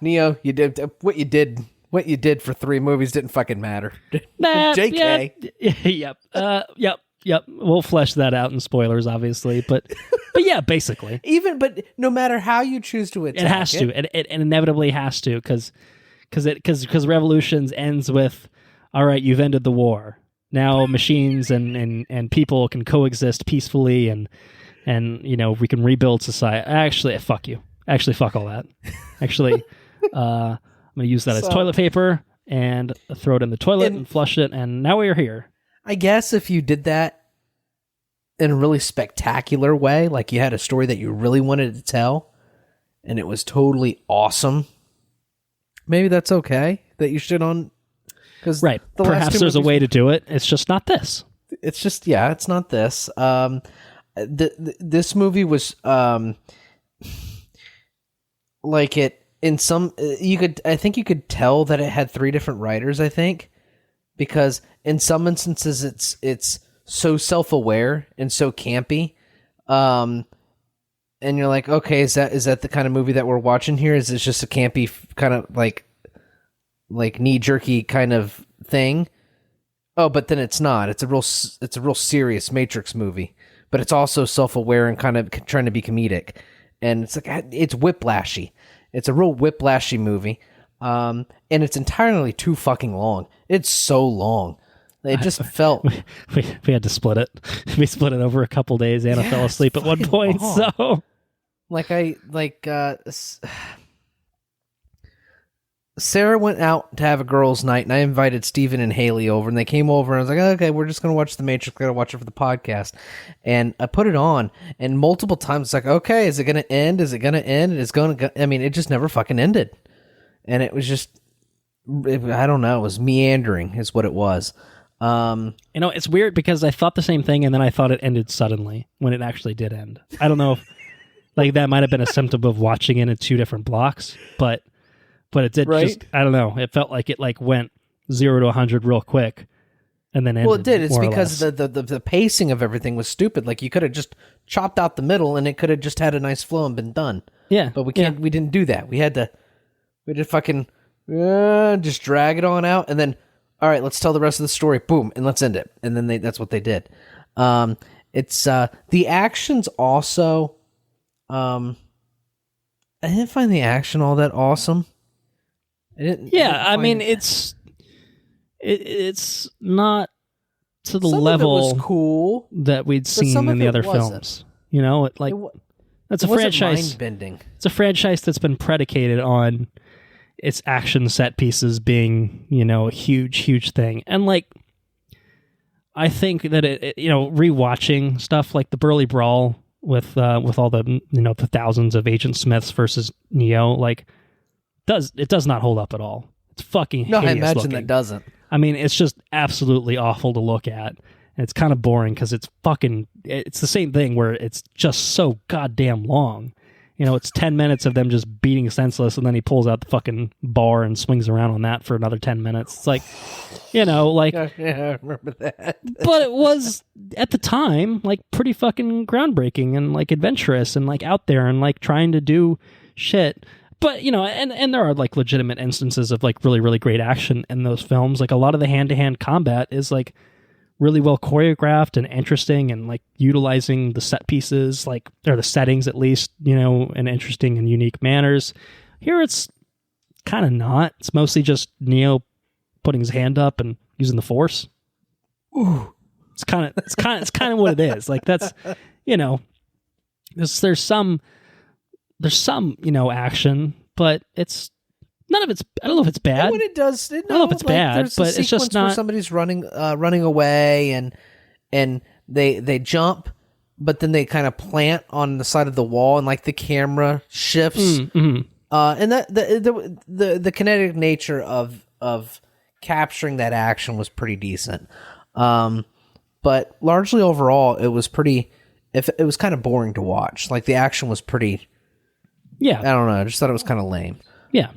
Neo, you did what you did. What you did for 3 movies didn't fucking matter. JK. Yep. We'll flesh that out in spoilers, obviously, but yeah, basically. But no matter how you choose to attack it has to. It inevitably has to, because Revolutions ends with, all right, you've ended the war. Now machines and people can coexist peacefully, and you know, we can rebuild society. Actually, fuck you. Actually, fuck all that. Actually, I'm going to use that as toilet paper and throw it in the toilet and flush it, and now we're here. I guess if you did that in a really spectacular way, like you had a story that you really wanted to tell, and it was totally awesome, maybe that's okay that you shit on. Right. Perhaps there's a way to do it. It's just not this. It's just, it's not this. This movie was like it. In some, I think you could tell that it had 3 different writers, I think, because in some instances it's so self-aware and so campy, and you're like, okay, is that the kind of movie that we're watching here? Is it just a campy kind of like knee-jerky kind of thing? Oh, but then it's not. It's a real serious Matrix movie, but it's also self-aware and kind of trying to be comedic, and it's like it's whiplashy. It's a real whiplashy movie, and it's entirely too fucking long. It's so long. It just felt... We had to split it. We split it over a couple days. Anna fell asleep at one point, long. So... Sarah went out to have a girls' night, and I invited Steven and Haley over, and they came over, and I was like, okay, we're just going to watch The Matrix. We're going to watch it for the podcast. And I put it on, and multiple times it's like, okay, is it going to end? Is it going to end? It's going to... I mean, it just never fucking ended. And it was just... I don't know. It was meandering is what it was. It's weird because I thought the same thing, and then I thought it ended suddenly when it actually did end. I don't know if that might have been a symptom of watching it in 2 different blocks, but it did just, I don't know. It felt like it went 0 to 100 real quick and then ended. Well, it did. It's because the pacing of everything was stupid. Like, you could have just chopped out the middle and it could have just had a nice flow and been done. Yeah. But we didn't do that. We had to fucking just drag it on out and then, all right, let's tell the rest of the story. Boom. And let's end it. And then that's what they did. It's, the action's also, I didn't find the action all that awesome. I mean, it's not to the level of it was cool that we'd seen in the other films. You know, that's a franchise. Mind-bending. It's a franchise that's been predicated on its action set pieces being, a huge thing. And I think that rewatching stuff like the Burly Brawl with all the the thousands of Agent Smiths versus Neo, it does not hold up at all. It's fucking hideous I imagine looking. that doesn't. I mean, it's just absolutely awful to look at. And it's kind of boring because it's the same thing where it's just so goddamn long. It's 10 minutes of them just beating senseless, and then he pulls out the fucking bar and swings around on that for another 10 minutes. It's like, yeah, I remember that. But it was, at the time, pretty fucking groundbreaking and adventurous and out there and trying to do shit. But, and there are legitimate instances of really, really great action in those films. A lot of the hand-to-hand combat is really well choreographed and interesting and utilizing the set pieces, or the settings at least, in interesting and unique manners. Here it's kind of not. It's mostly just Neo putting his hand up and using the Force. Ooh. It's kind of what it is. That's, there's some action, but it's none of it's. I don't know if it's bad. And when it does, I don't know if it's bad, but it's just not. Where somebody's running away, and they jump, but then they kind of plant on the side of the wall, and the camera shifts. Mm-hmm. And that the kinetic nature of capturing that action was pretty decent. But largely overall, it was pretty. It was kind of boring to watch. The action was pretty Yeah. I don't know. I just thought it was kind of lame. Yeah.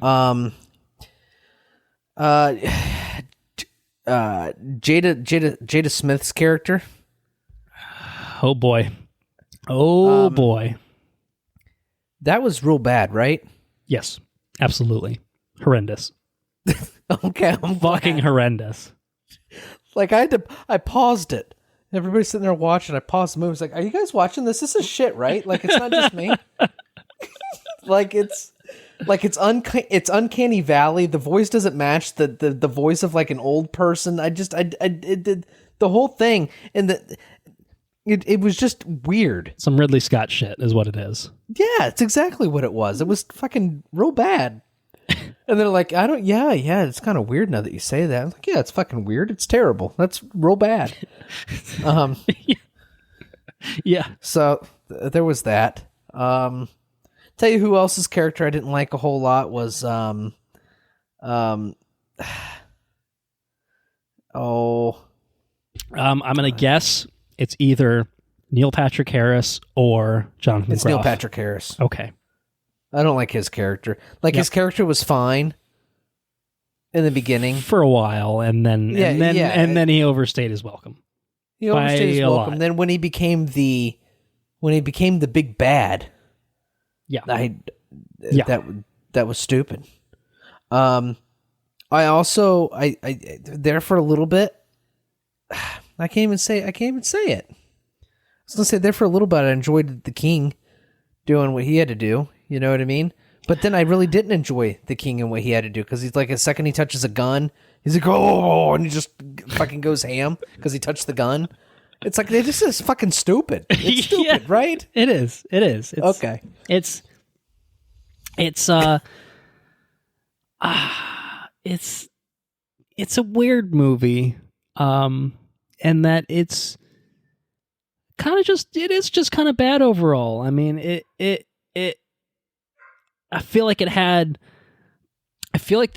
Jada Smith's character. Oh boy. Oh boy. That was real bad, right? Yes. Absolutely. Horrendous. Okay, I'm Fucking horrendous. Like I paused it. Everybody's sitting there watching. I paused the movie. It's like, are you guys watching this? This is shit, right? Like it's not just me. it's uncanny valley. The voice doesn't match the voice of like an old person. I did the whole thing, and it was just weird. Some Ridley Scott shit is what it is. Yeah, it's exactly what it was. It was fucking real bad. And they're like, yeah, it's kind of weird now that you say that. I'm like, yeah, it's fucking weird. It's terrible. That's real bad. Yeah. So there was that. Tell you who else's character I didn't like a whole lot was I'm gonna guess it's either Neil Patrick Harris or Jonathan It's Groff. Neil Patrick Harris. Okay. I don't like his character. His character was fine in the beginning for a while, and then he overstayed his welcome. He overstayed his welcome. lot. Then when he became the big bad, that was stupid. I there for a little bit. I can't even say it. I was gonna say there for a little bit. I enjoyed the King doing what he had to do. You know what I mean? But then I really didn't enjoy the King and what he had to do, because he's like, a second he touches a gun, he's like, oh, and he just fucking goes ham because he touched the gun. It's like, this is fucking stupid. It's stupid, right? It is. It's, okay. It's a weird movie, and that it's kind of it is just kind of bad overall. I mean, it I feel like the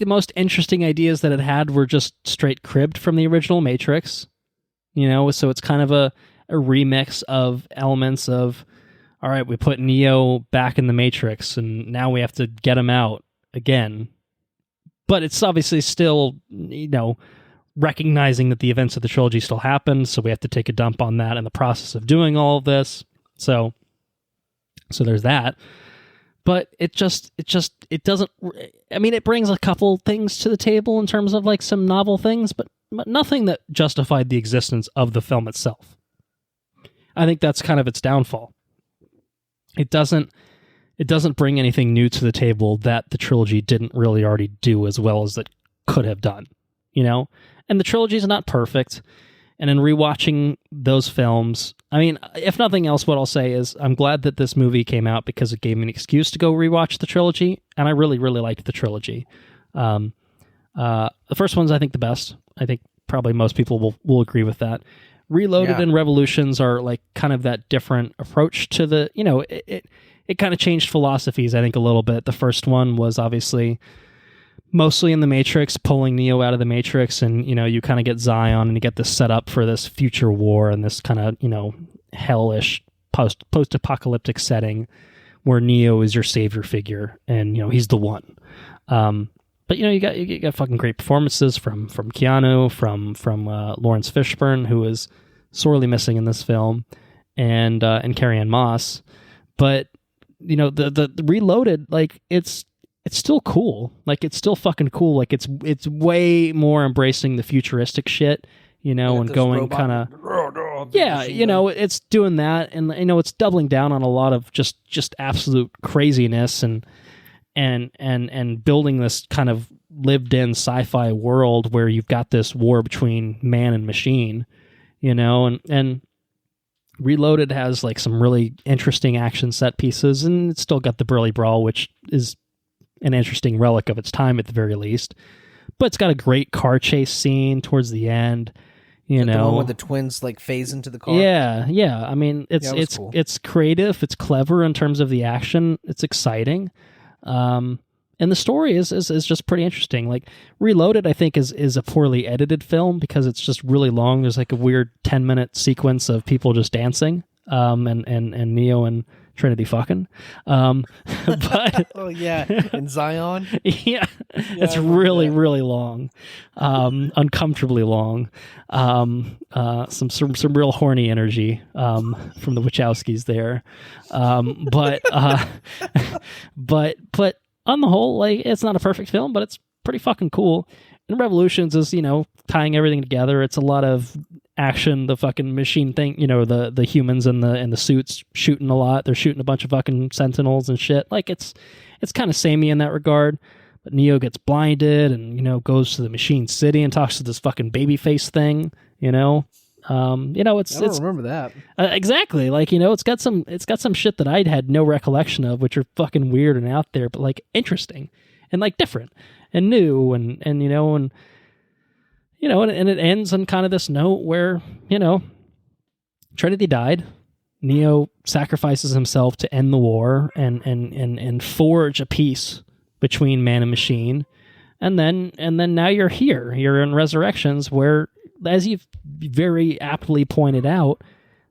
most interesting ideas that it had were just straight cribbed from the original Matrix, so it's kind of a remix of elements of, all right, we put Neo back in the Matrix and now we have to get him out again. But it's obviously still, recognizing that the events of the trilogy still happened, so we have to take a dump on that in the process of doing all of this. So there's that. But it doesn't. I mean, it brings a couple things to the table in terms of like some novel things, but nothing that justified the existence of the film itself. I think that's kind of its downfall. It doesn't bring anything new to the table that the trilogy didn't really already do as well as it could have done, And the trilogy is not perfect. And in rewatching those films, I mean, if nothing else, what I'll say is I'm glad that this movie came out because it gave me an excuse to go rewatch the trilogy, and I really, really liked the trilogy. The first one's, I think, the best. I think probably most people will agree with that. Reloaded and Revolutions are like kind of that different approach to the, it kind of changed philosophies, I think, a little bit. The first one was obviously mostly in the Matrix, pulling Neo out of the Matrix, and you kind of get Zion, and you get this set up for this future war and this kind of hellish post-apocalyptic setting where Neo is your savior figure, and he's the one. But you got fucking great performances from Keanu, from Lawrence Fishburne, who is sorely missing in this film, and Carrie-Anne Moss. But the Reloaded, like it's still cool. Like, it's still fucking cool. Like, it's way more embracing the futuristic shit, and going kind of, it's doing that, and it's doubling down on a lot of just absolute craziness and building this kind of lived-in sci-fi world where you've got this war between man and machine, and Reloaded has like some really interesting action set pieces, and it's still got the Burly Brawl, which is an interesting relic of its time at the very least. But it's got a great car chase scene towards the end. The one where the twins like phase into the car. Yeah. I mean, it's cool. It's creative. It's clever in terms of the action. It's exciting, and the story is just pretty interesting. Like, Reloaded, I think is a poorly edited film because it's just really long. There's like a weird 10-minute sequence of people just dancing. and Neo and Trinity fucking. But Oh yeah, in Zion. yeah, it's really really long, uncomfortably long. Some real horny energy from the Wachowskis there. But on the whole, like, it's not a perfect film, but it's pretty fucking cool. And Revolutions is, tying everything together. It's a lot of action, the fucking machine thing, the humans and the suits shooting a lot. They're shooting a bunch of fucking sentinels and shit. Like, it's kind of samey in that regard. But Neo gets blinded and, goes to the machine city and talks to this fucking baby face thing, it's I don't remember that. Exactly. Like, it's got some shit that I'd had no recollection of, which are fucking weird and out there, but like interesting and like different and new and it ends on kind of this note where, Trinity died. Neo sacrifices himself to end the war and forge a peace between man and machine. And then now you're here. You're in Resurrections where, as you've very aptly pointed out,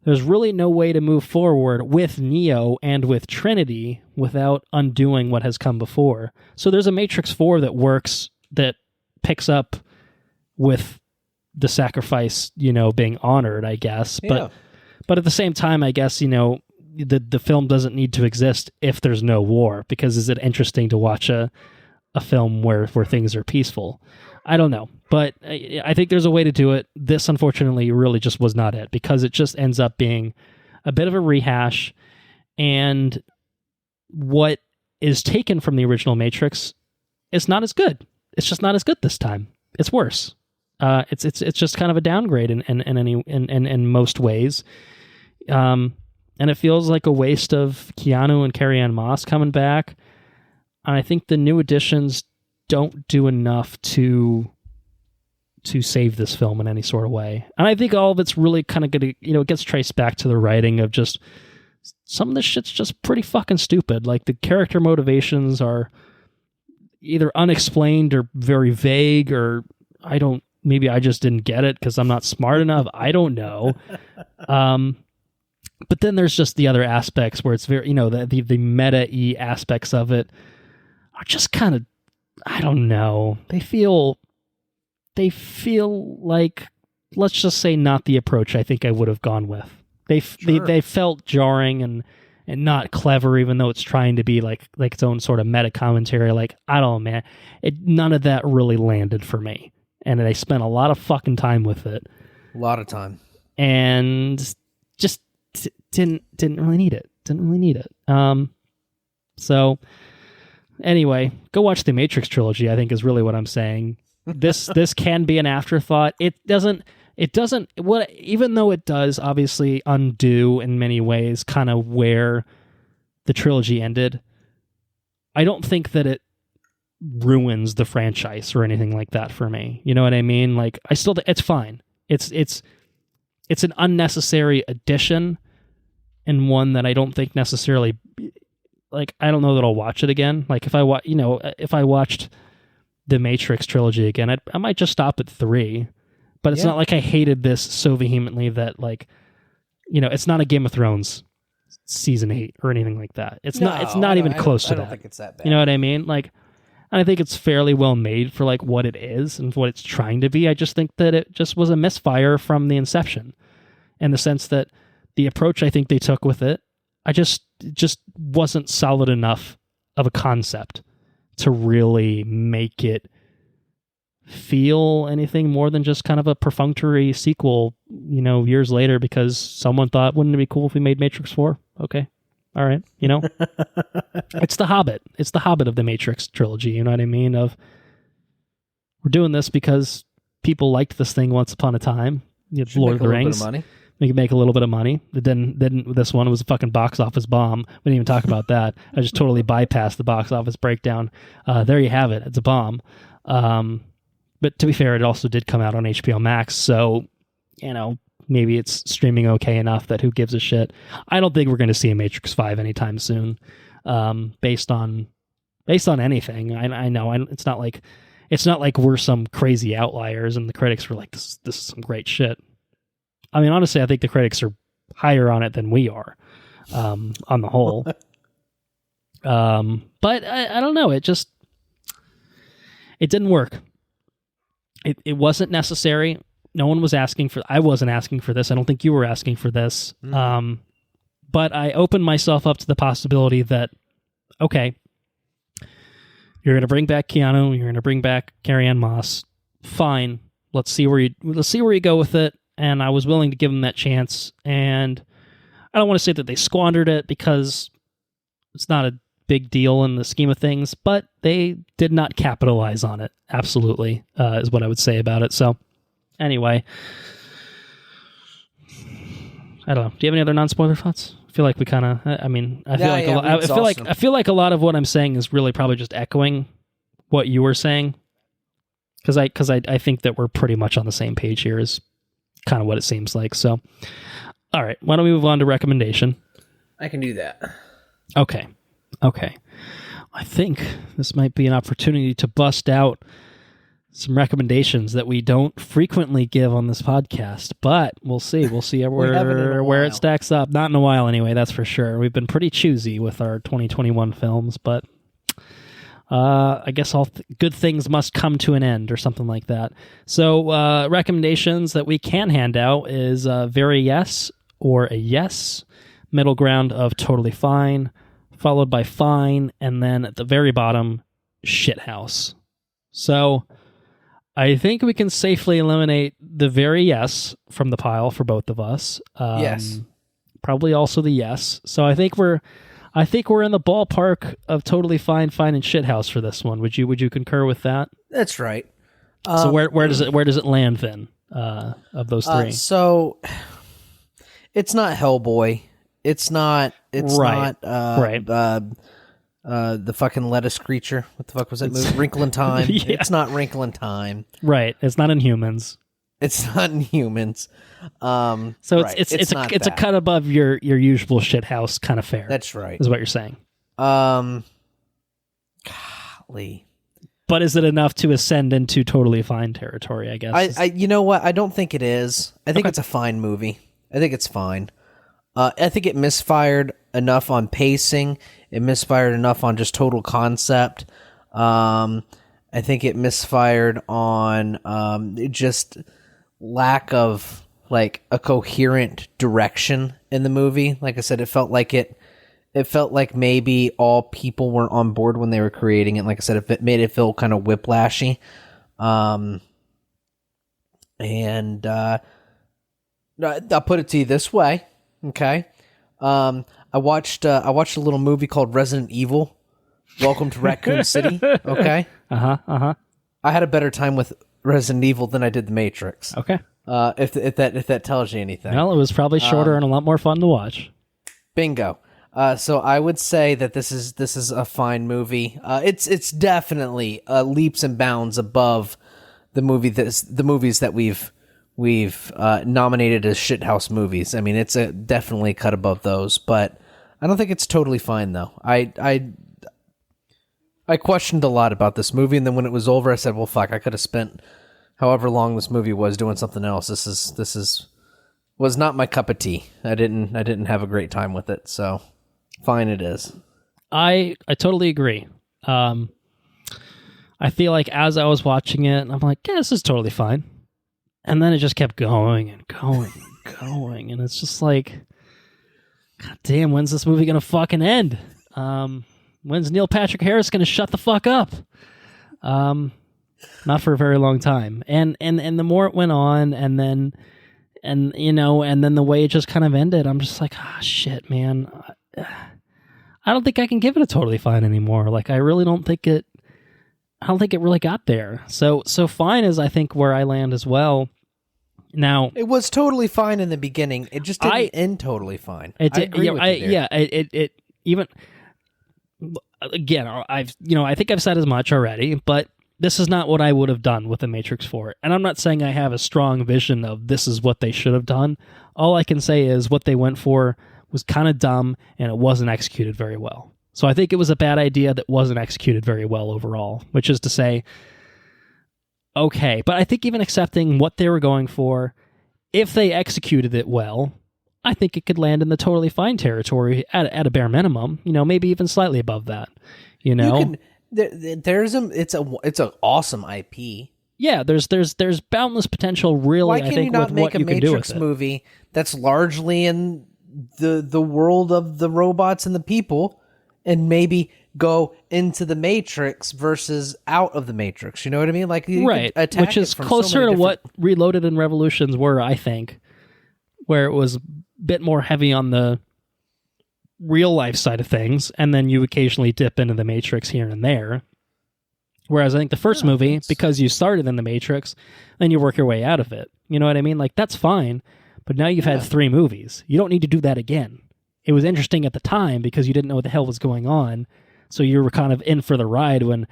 there's really no way to move forward with Neo and with Trinity without undoing what has come before. So there's a Matrix 4 that works, that picks up with the sacrifice, being honored, I guess. Yeah. But at the same time, I guess, the film doesn't need to exist if there's no war, because is it interesting to watch a film where things are peaceful? I don't know, but I think there's a way to do it. This, unfortunately, really just was not it, because it just ends up being a bit of a rehash, and what is taken from the original Matrix is not as good. It's just not as good this time. It's worse. It's just kind of a downgrade in most ways, and it feels like a waste of Keanu and Carrie-Anne Moss coming back. And I think the new additions don't do enough to save this film in any sort of way. And I think all of it's really kind of going to, it gets traced back to the writing of just some of this shit's just pretty fucking stupid. Like, the character motivations are either unexplained or very vague, or maybe I just didn't get it because I'm not smart enough. I don't know. But then there's just the other aspects where it's very, the meta-y aspects of it are just kind of, I don't know. They feel like, let's just say, not the approach I think I would have gone with. They felt jarring and not clever, even though it's trying to be like its own sort of meta commentary. Like, I don't know, man. None of that really landed for me. And they spent a lot of fucking time with it. A lot of time. And just didn't really need it. Didn't really need it. So anyway, go watch the Matrix trilogy, I think, is really what I'm saying. This can be an afterthought. It doesn't even though it does obviously undo in many ways kind of where the trilogy ended. I don't think that it ruins the franchise or anything like that for me. You know what I mean? Like, I still, it's fine. It's an unnecessary addition, and one that I don't think necessarily, like, I don't know that I'll watch it again. Like, if I watched the Matrix trilogy again, I might just stop at 3. But it's not like I hated this so vehemently that, like, it's not a Game of Thrones season 8 or anything like that. It's not even close to that. I don't think it's that bad. You know what I mean? Like, and I think it's fairly well made for like what it is and what it's trying to be. I just think that it just was a misfire from the inception, in the sense that the approach I think they took with it, just wasn't solid enough of a concept to really make it feel anything more than just kind of a perfunctory sequel, years later, because someone thought, wouldn't it be cool if we made Matrix 4? Okay. All right. It's the Hobbit. It's the Hobbit of the Matrix trilogy. You know what I mean? Of, we're doing this because people liked this thing once upon a time. Lord of the Rings. We could make a little bit of money. Then this one was a fucking box office bomb. We didn't even talk about that. I just totally bypassed the box office breakdown. There you have it. It's a bomb. But to be fair, it also did come out on HBO Max. So, maybe it's streaming okay enough that who gives a shit. I don't think we're going to see a Matrix 5 anytime soon, based on anything. I know it's not like we're some crazy outliers and the critics were like, this is some great shit. I mean, honestly, I think the critics are higher on it than we are, on the whole. But I don't know. It didn't work. It wasn't necessary. No one was asking for. I wasn't asking for this. I don't think you were asking for this. But I opened myself up to the possibility that, okay, you're going to bring back Keanu. You're going to bring back Carrie-Anne Moss. Fine. Let's see where you go with it. And I was willing to give them that chance. And I don't want to say that they squandered it because it's not a big deal in the scheme of things, but they did not capitalize on it. Absolutely, is what I would say about it. So, anyway, I don't know. Do you have any other non-spoiler thoughts? I feel like we kind of. I feel like a lot of what I'm saying is really probably just echoing what you were saying, because I think that we're pretty much on the same page here. Is kind of what it seems like. So, all right, why don't we move on to recommendation? I can do that. Okay. I think this might be an opportunity to bust out some recommendations that we don't frequently give on this podcast, but we'll see. We'll see where it stacks up. Not in a while anyway, that's for sure. We've been pretty choosy with our 2021 films, but I guess all good things must come to an end or something like that. So recommendations that we can hand out is very yes or a yes, middle ground of totally fine, followed by fine, and then at the very bottom, shithouse. So I think we can safely eliminate the very yes from the pile for both of us. Yes. Probably also the yes. So I think we're in the ballpark of totally fine, and shithouse for this one. Would you concur with that? That's right. So where does it land then? Of those three? So it's not Hellboy. It's not the fucking lettuce creature. What the fuck was that movie? Wrinkle in Time. Yeah. It's not Wrinkle in Time. Right. It's not Inhumans. It's not Inhumans. So it's a cut above your usual shithouse kind of fare. That's right. Is what you're saying. Golly. But is it enough to ascend into totally fine territory, I guess? You know what? I don't think it is. I think it's a fine movie. I think it's fine. I think it misfired enough on pacing. It misfired enough on just total concept. I think it misfired on just lack of like a coherent direction in the movie. Like I said, it felt like maybe all people weren't on board when they were creating it. Like I said, it made it feel kind of whiplashy. And I'll put it to you this way. Okay. I watched a little movie called Resident Evil. Welcome to Raccoon City. Okay. I had a better time with Resident Evil than I did The Matrix. Okay. If that tells you anything. Well, it was probably shorter and a lot more fun to watch. Bingo. So I would say that this is a fine movie. It's definitely leaps and bounds above the movies that we've nominated as shithouse movies. I mean, it's definitely cut above those, but I don't think it's totally fine though. I questioned a lot about this movie, and then when it was over, I said, "Well, fuck! I could have spent however long this movie was doing something else. This was not my cup of tea. I didn't have a great time with it. So fine, it is." I totally agree. I feel like as I was watching it, I'm like, yeah, this is totally fine. And then it just kept going and going and going. And it's just like, God damn, when's this movie going to fucking end? When's Neil Patrick Harris going to shut the fuck up? Not for a very long time. And the more it went on, and then the way it just kind of ended, I'm just like, shit, man. I don't think I can give it a totally fine anymore. Like, I really don't think it really got there. So fine is, I think, where I land as well. Now, it was totally fine in the beginning. It just didn't end totally fine. I agree with you there. It even again, I think I've said as much already, but this is not what I would have done with The Matrix 4. And I'm not saying I have a strong vision of this is what they should have done. All I can say is what they went for was kind of dumb, and it wasn't executed very well. So I think it was a bad idea that wasn't executed very well overall, which is to say, okay, but I think even accepting what they were going for, if they executed it well, I think it could land in the totally fine territory at a bare minimum. Maybe even slightly above that. It's an awesome IP. Yeah, there's boundless potential. Really, why can I think you not with make what a you can do Matrix with it. movie that's largely in the world of the robots and the people, and maybe go into the Matrix versus out of the Matrix? You know what I mean? Like, Right, which is closer to what Reloaded and Revolutions were, I think, where it was a bit more heavy on the real life side of things, and then you occasionally dip into the Matrix here and there. Whereas I think the first movie, because you started in the Matrix, then you work your way out of it. You know what I mean? Like, that's fine, but now you've had 3 movies. You don't need to do that again. It was interesting at the time because you didn't know what the hell was going on, so you were kind of in for the ride when,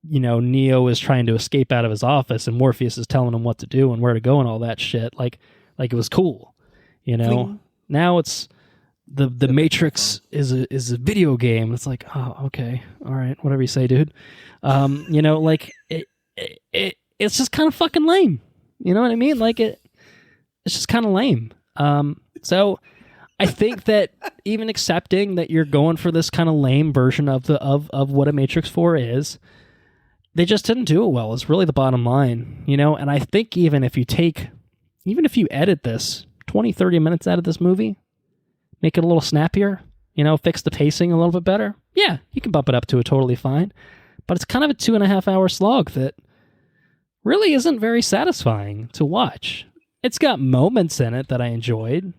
Neo is trying to escape out of his office and Morpheus is telling him what to do and where to go and all that shit. Like it was cool, Now it's the Matrix is a video game. It's like, oh, okay, all right, whatever you say, dude. It's just kind of fucking lame. You know what I mean? Like it's just kind of lame. So I think that even accepting that you're going for this kind of lame version of what a Matrix 4 is, they just didn't do it well. It's really the bottom line, And I think even if you edit this 20, 30 minutes out of this movie, make it a little snappier, fix the pacing a little bit better, yeah, you can bump it up to a totally fine. But it's kind of a 2.5-hour slog that really isn't very satisfying to watch. It's got moments in it that I enjoyed.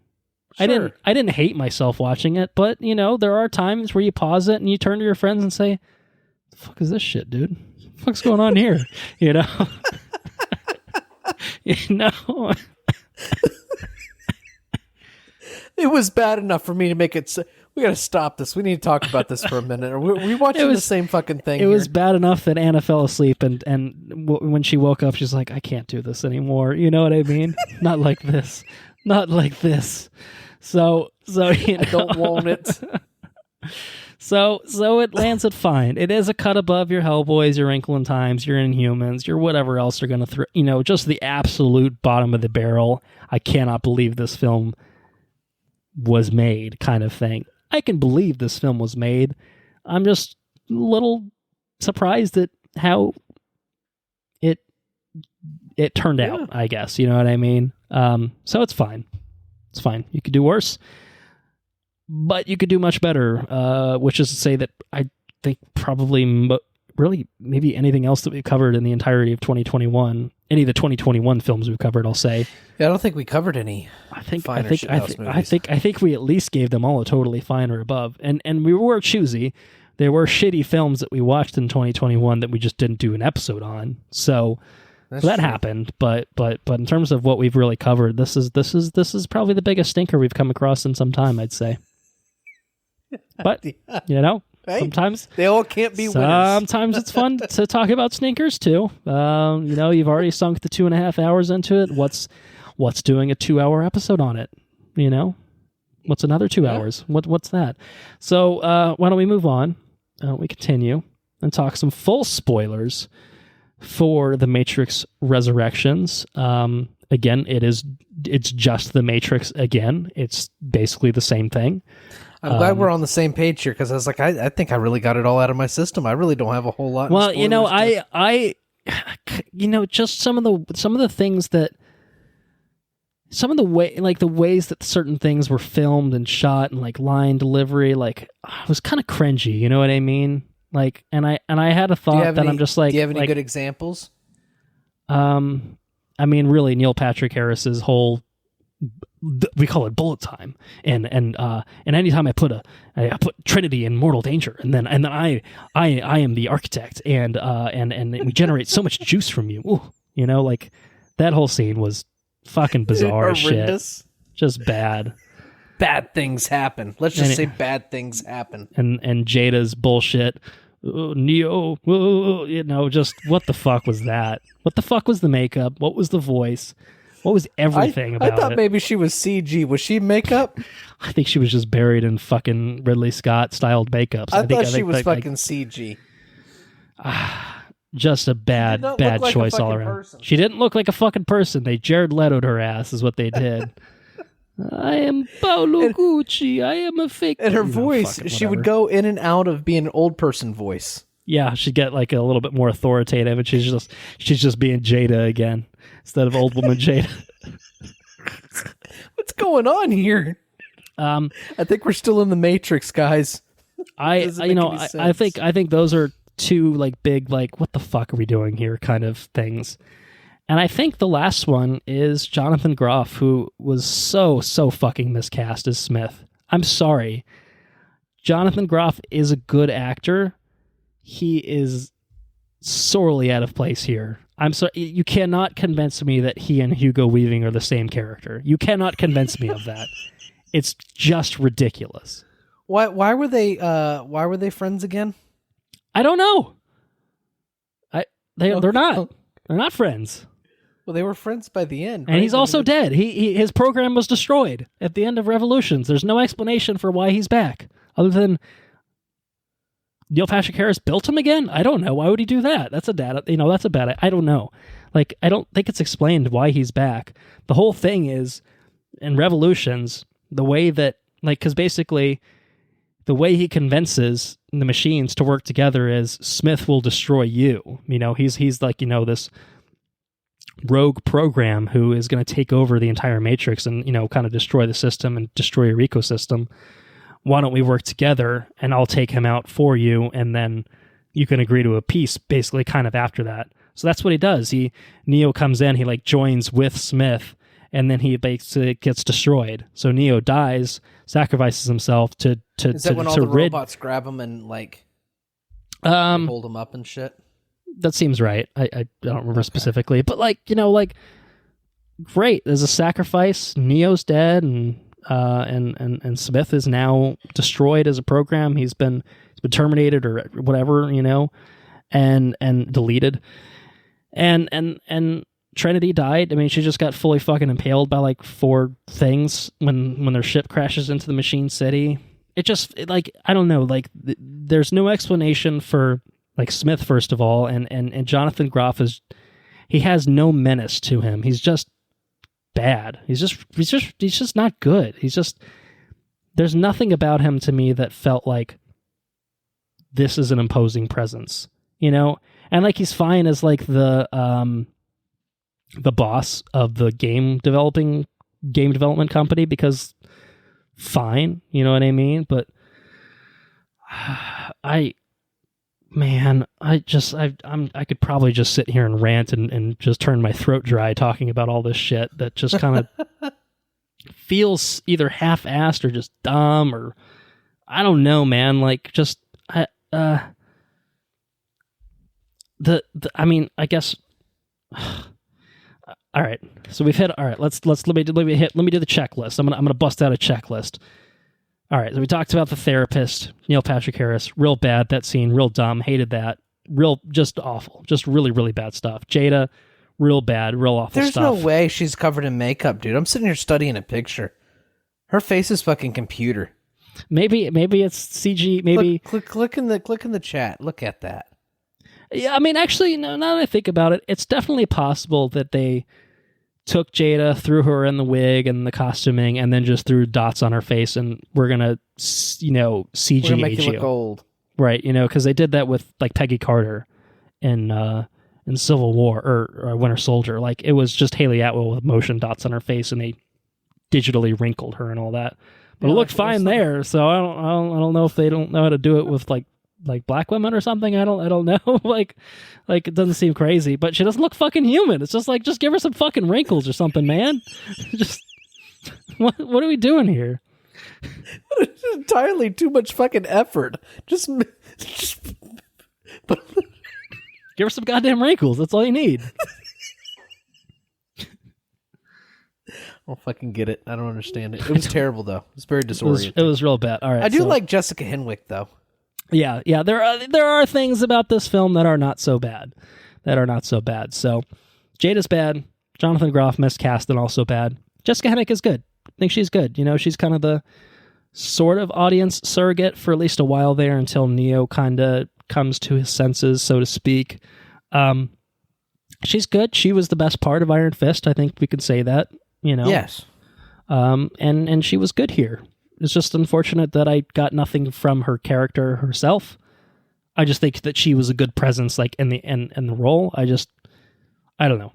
Sure. I didn't hate myself watching it, but there are times where you pause it and you turn to your friends and say, "The fuck is this shit, dude? What the fuck's going on here?" It was bad enough for me to make it. We got to stop this. We need to talk about this for a minute. Are we watching the same fucking thing? It was bad enough that Anna fell asleep, and when she woke up, she's like, "I can't do this anymore." You know what I mean? Not like this. Not like this. So I don't want it. So it lands it fine. It is a cut above your Hellboys, your Wrinkle in Times, your Inhumans, your whatever else they're going to throw. Just the absolute bottom of the barrel. I cannot believe this film was made kind of thing. I can believe this film was made. I'm just a little surprised at how it turned out, I guess. You know what I mean? So it's fine. It's fine. You could do worse, but you could do much better, which is to say that I think probably really maybe anything else that we've covered in the entirety of 2021, any of the 2021 films we've covered, I'll say. Yeah, I don't think we covered any. I think we at least gave them all a totally fine or above, and we were choosy. There were shitty films that we watched in 2021 that we just didn't do an episode on. So that happened, but in terms of what we've really covered, this is probably the biggest stinker we've come across in some time, I'd say. But hey, sometimes they all can't be winners. Sometimes it's fun to talk about stinkers too. You've already sunk the 2.5 hours into it. What's doing a 2-hour episode on it? What's another 2 hours? What's that? So why don't we move on? We continue and talk some full spoilers for The Matrix Resurrections. Again, it's just The Matrix again. It's basically the same thing. I'm glad we're on the same page here, because I was like, I think I really got it all out of my system. I really don't have a whole lot. Well, just some of the things that, some of the ways that certain things were filmed and shot, and like line delivery, like it was kind of cringy. You know what I mean? Like, and I had a thought that I'm just like, do you have any good examples? I mean, really, Neil Patrick Harris's whole, we call it bullet time, and anytime I put Trinity in mortal danger, and then I am the architect, and we generate so much juice from you. Ooh, like that whole scene was fucking bizarre as shit. Just bad. Bad things happen. Let's just say bad things happen. And Jada's bullshit. Neo, just what the fuck was that? What the fuck was the makeup? What was the voice? What was everything about it? I thought maybe she was CG. Was she makeup? I think she was just buried in fucking Ridley Scott styled makeup. I thought she was fucking CG. Just a bad choice all around. She didn't look like a fucking person. They Jared Leto'd her ass is what they did. I am Paolo Gucci. I am a fake. And her voice, she would go in and out of being an old person voice. Yeah, she'd get like a little bit more authoritative, and she's just being Jada again instead of old woman Jada. What's going on here? I think we're still in the Matrix, guys. I think those are two like big like what the fuck are we doing here kind of things. And I think the last one is Jonathan Groff, who was so fucking miscast as Smith. I'm sorry. Jonathan Groff is a good actor. He is sorely out of place here. I'm sorry. You cannot convince me that he and Hugo Weaving are the same character. You cannot convince me of that. It's just ridiculous. Why were they friends again? I don't know. They're not. They're not friends. Well, they were friends by the end. And he's also dead. His program was destroyed at the end of Revolutions. There's no explanation for why he's back, other than Neil Patrick Harris built him again. I don't know. Why would he do that? That's a bad. I don't know. Like, I don't think it's explained why he's back. The whole thing is in Revolutions, the way that, like, because basically the way he convinces the machines to work together is Smith will destroy you. You know, he's like, you know, this rogue program who is going to take over the entire Matrix and, you know, kind of destroy the system and destroy your ecosystem. Why don't we work together and I'll take him out for you, and then you can agree to a peace basically kind of after that. So that's what he does. Neo comes in, he like joins with Smith, and then he basically gets destroyed. So Neo dies, sacrifices himself to Is that when all the robots grab him and like hold him up and shit? That seems right. I don't remember specifically, but like, you know, like, great. There's a sacrifice. Neo's dead, and Smith is now destroyed as a program. He's been terminated or whatever, you know, and deleted. And Trinity died. I mean, she just got fully fucking impaled by like 4 things when their ship crashes into the Machine City. I don't know. Like, there's no explanation for like Smith, first of all, and Jonathan Groff he has no menace to him. He's just bad. He's just not good. There's nothing about him to me that felt like this is an imposing presence, you know? And like, he's fine as like the boss of the game development company, because fine, you know what I mean? But I could probably just sit here and rant and just turn my throat dry talking about all this shit that just kind of feels either half-assed or just dumb, or I don't know, man. Like, just I guess. All right, so we've hit. All right, let me do the checklist. I'm gonna bust out a checklist. All right, so we talked about the therapist, Neil Patrick Harris. Real bad, that scene. Real dumb. Hated that. Real, just awful. Just really, really bad stuff. Jada, real bad, real awful There's stuff. no way she's covered in makeup, dude. I'm sitting here studying a picture. Her face is fucking computer. Maybe it's CG. Maybe click in the chat. Look at that. Yeah, I mean, actually, no, now that I think about it, it's definitely possible that they took Jada, threw her in the wig and the costuming, and then just threw dots on her face, and we're gonna, you know, CG We're gonna make age you look old. Right, you know, because they did that with like Peggy Carter in Civil War or Winter Soldier. Like, it was just Haley Atwell with motion dots on her face, and they digitally wrinkled her and all that. But it looked fine there, so I don't know if they don't know how to do it with like black women or something. I don't know. like it doesn't seem crazy, but she doesn't look fucking human. It's just like, just give her some fucking wrinkles or something, man. Just what are we doing here? It's entirely too much fucking effort. Just give her some goddamn wrinkles. That's all you need. I don't fucking get it. I don't understand it. It was terrible though. It was very disorienting. It was real bad. All right. I do like Jessica Henwick though. Yeah. There are things about this film that are not so bad. So Jada's bad. Jonathan Groff miscast and also bad. Jessica Henwick is good. I think she's good. You know, she's kind of the sort of audience surrogate for at least a while there until Neo kind of comes to his senses, so to speak. She's good. She was the best part of Iron Fist. I think we could say that, you know. Yes. and she was good here. It's just unfortunate that I got nothing from her character herself. I just think that she was a good presence, like in the role. I don't know.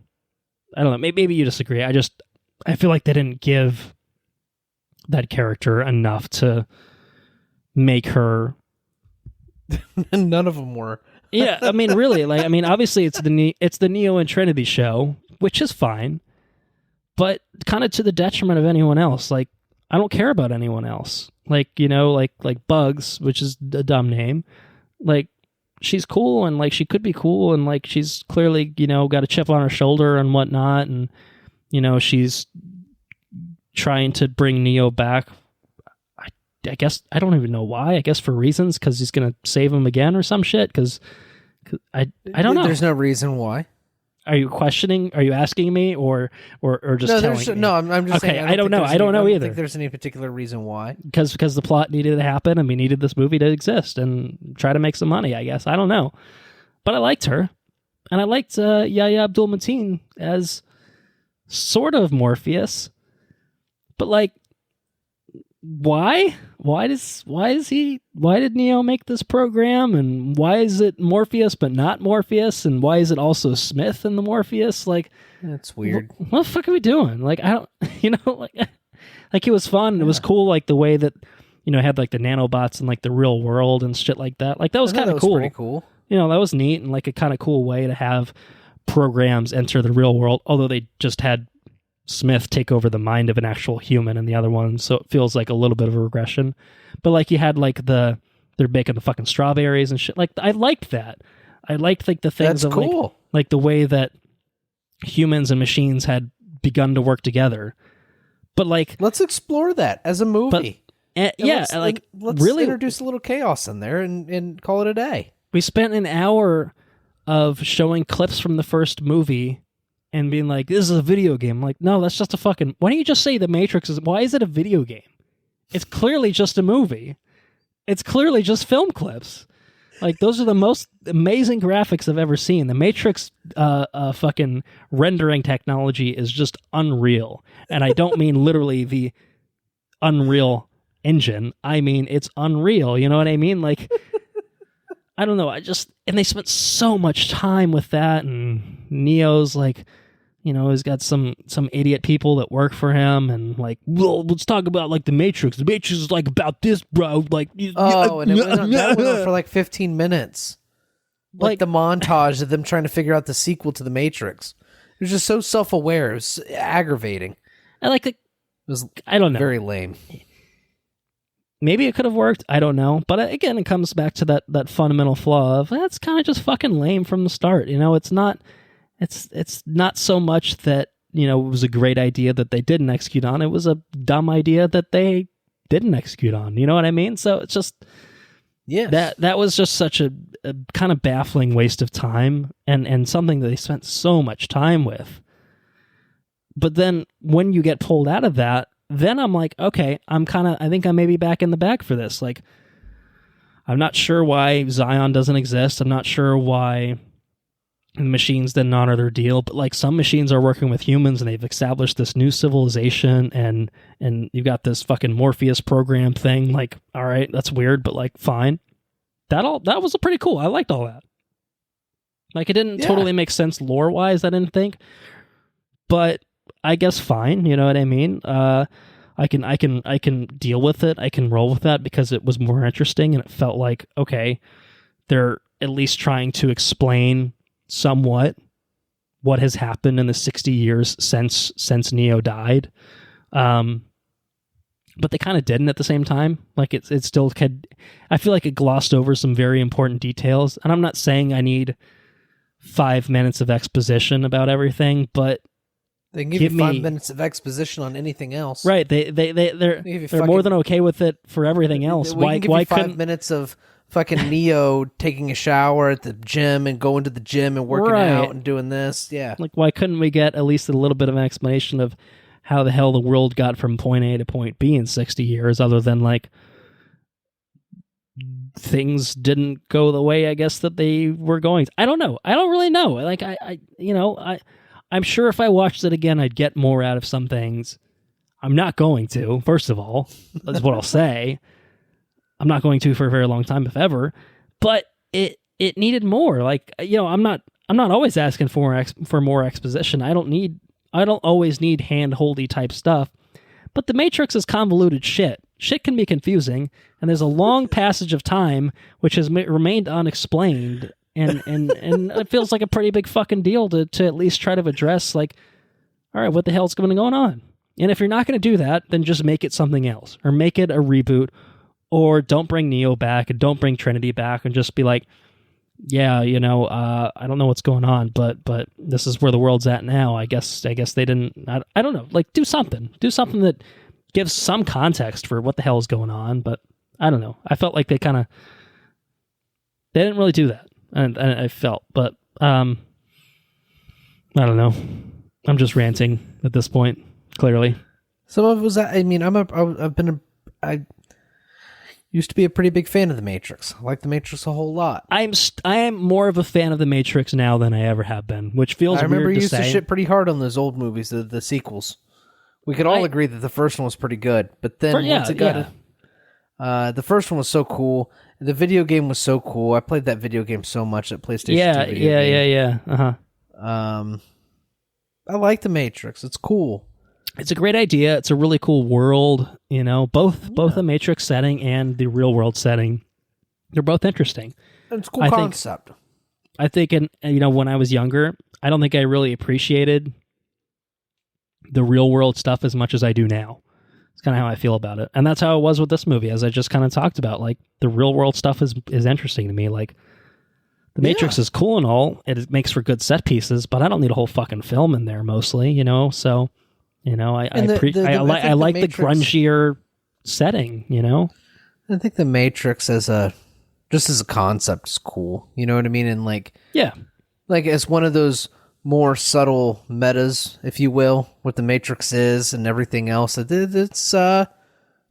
Maybe you disagree. I feel like they didn't give that character enough to make her. None of them were. Yeah, I mean, really, obviously it's the Neo and Trinity show, which is fine, but kind of to the detriment of anyone else. Like, I don't care about anyone else. Like, like Bugs, which is a dumb name. Like, she's cool, and like she could be cool, and like she's clearly, got a chip on her shoulder and whatnot, and she's trying to bring Neo back. I guess I don't even know why. I guess for reasons, because he's gonna save him again or some shit. Because I don't know. There's no reason why. Are you questioning? Are you asking me, or just telling me? No, I'm just okay. saying. I don't know. I don't know either. I don't think there's any particular reason why. Because the plot needed to happen, and we needed this movie to exist and try to make some money. I guess I don't know, but I liked her, and I liked Yahya Abdul-Mateen as sort of Morpheus, but like, why? Why did Neo make this program, and why is it Morpheus but not Morpheus, and why is it also Smith in the Morpheus? Like, that's weird. What the fuck are we doing? Like, I don't, like it was fun. Yeah. It was cool, like the way that, had like the nanobots in like the real world and shit like that. Like that was kind of cool. Pretty cool. That was neat, and like a kind of cool way to have programs enter the real world, although they just had Smith take over the mind of an actual human in the other one, so it feels like a little bit of a regression. But like you had like they're baking the fucking strawberries and shit. Like I liked that. I liked like the things That's of cool. like the way that humans and machines had begun to work together. But like, let's explore that as a movie. But, let's really introduce a little chaos in there and call it a day. We spent an hour of showing clips from the first movie and being like, this is a video game. I'm like, no, that's just a fucking... Why don't you just say The Matrix is... Why is it a video game? It's clearly just a movie. It's clearly just film clips. Like, those are the most amazing graphics I've ever seen. The Matrix fucking rendering technology is just unreal. And I don't mean literally the Unreal Engine. I mean, it's unreal. You know what I mean? Like... I don't know. And they spent so much time with that, and Neo's like, he's got some idiot people that work for him, and like, well, let's talk about like the Matrix. The Matrix is like about this, bro. Like, and that went on for like 15 minutes. Like the montage of them trying to figure out the sequel to the Matrix. It was just so self-aware. It was aggravating. I don't know. Very lame. Maybe it could have worked. I don't know. But again, it comes back to that fundamental flaw of that's kind of just fucking lame from the start. It's not so much that, it was a great idea that they didn't execute on. It was a dumb idea that they didn't execute on. You know what I mean? So it's just, yes. That was just such a kind of baffling waste of time and something that they spent so much time with. But then when you get pulled out of that, then I'm like, okay, I think I may be back in the bag for this. Like, I'm not sure why Zion doesn't exist. I'm not sure why the machines didn't honor their deal, but like some machines are working with humans and they've established this new civilization and you've got this fucking Morpheus program thing. Like, all right, that's weird, but like, fine. That was pretty cool. I liked all that. Like, it didn't totally make sense lore-wise, I didn't think, but I guess fine, you know what I mean? I can deal with it. I can roll with that because it was more interesting and it felt like, okay, they're at least trying to explain somewhat what has happened in the 60 years since Neo died. But they kind of didn't at the same time. Like it still could, I feel like it glossed over some very important details. And I'm not saying I need 5 minutes of exposition about everything, but they can give you 5 minutes of exposition on anything else. Right. They're more than okay with it for everything else. Why give you 5 minutes of fucking Neo taking a shower at the gym and going to the gym and working out and doing this? Yeah. Like, why couldn't we get at least a little bit of an explanation of how the hell the world got from point A to point B in 60 years, other than like things didn't go the way I guess that they were going. I don't know. I don't really know. Like I'm sure if I watched it again, I'd get more out of some things. I'm not going to, first of all. That's what I'll say. I'm not going to for a very long time, if ever. But it needed more. Like, I'm not always asking for more exposition. I don't always need hand-holdy type stuff. But the Matrix is convoluted shit. Shit can be confusing, and there's a long passage of time which has remained unexplained, and it feels like a pretty big fucking deal to at least try to address, like, all right, what the hell's going on? And if you're not going to do that, then just make it something else, or make it a reboot, or don't bring Neo back, and don't bring Trinity back, and just be like, yeah, I don't know what's going on, but this is where the world's at now. I guess they didn't. I don't know. Like, do something that gives some context for what the hell is going on. But I don't know. I felt like they didn't really do that, and I felt. But I don't know. I'm just ranting at this point. Clearly, some of it was. I mean, I used to be a pretty big fan of The Matrix. I like The Matrix a whole lot. I am more of a fan of The Matrix now than I ever have been, which feels weird to say. I remember you used to shit pretty hard on those old movies, the sequels. We could all agree that the first one was pretty good, but then the first one was so cool. The video game was so cool. I played that video game so much at PlayStation 2 video game. Yeah. Uh-huh. I like The Matrix. It's cool. It's a great idea. It's a really cool world, both the Matrix setting and the real world setting. They're both interesting. It's a cool concept. I think, when I was younger, I don't think I really appreciated the real world stuff as much as I do now. It's kind of how I feel about it. And that's how it was with this movie, as I just kind of talked about. Like, the real world stuff is interesting to me. Like, The Matrix is cool and all. It makes for good set pieces, but I don't need a whole fucking film in there mostly, so... I like the grungier setting, I think The Matrix as a concept is cool. You know what I mean? And like as one of those more subtle metas, if you will, what The Matrix is and everything else. It's I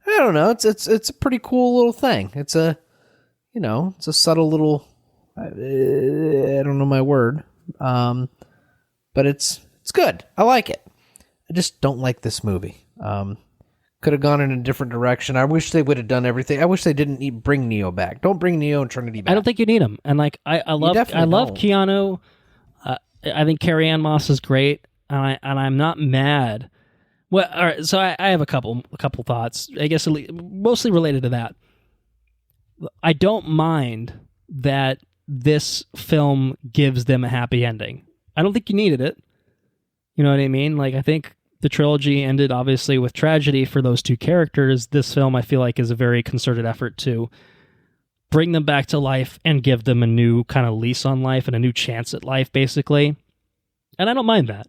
don't know. It's a pretty cool little thing. It's a subtle little. I don't know my word, but it's good. I like it. I just don't like this movie. Could have gone in a different direction. I wish they would have done everything. I wish they didn't bring Neo back. Don't bring Neo and Trinity back. I don't think you need him. And like I love Keanu. I think Carrie-Anne Moss is great, and I'm not mad. Well, all right. So I have a couple thoughts. I guess mostly related to that. I don't mind that this film gives them a happy ending. I don't think you needed it. You know what I mean? Like, I think the trilogy ended, obviously, with tragedy for those two characters. This film, I feel like, is a very concerted effort to bring them back to life and give them a new kind of lease on life and a new chance at life, basically. And I don't mind that.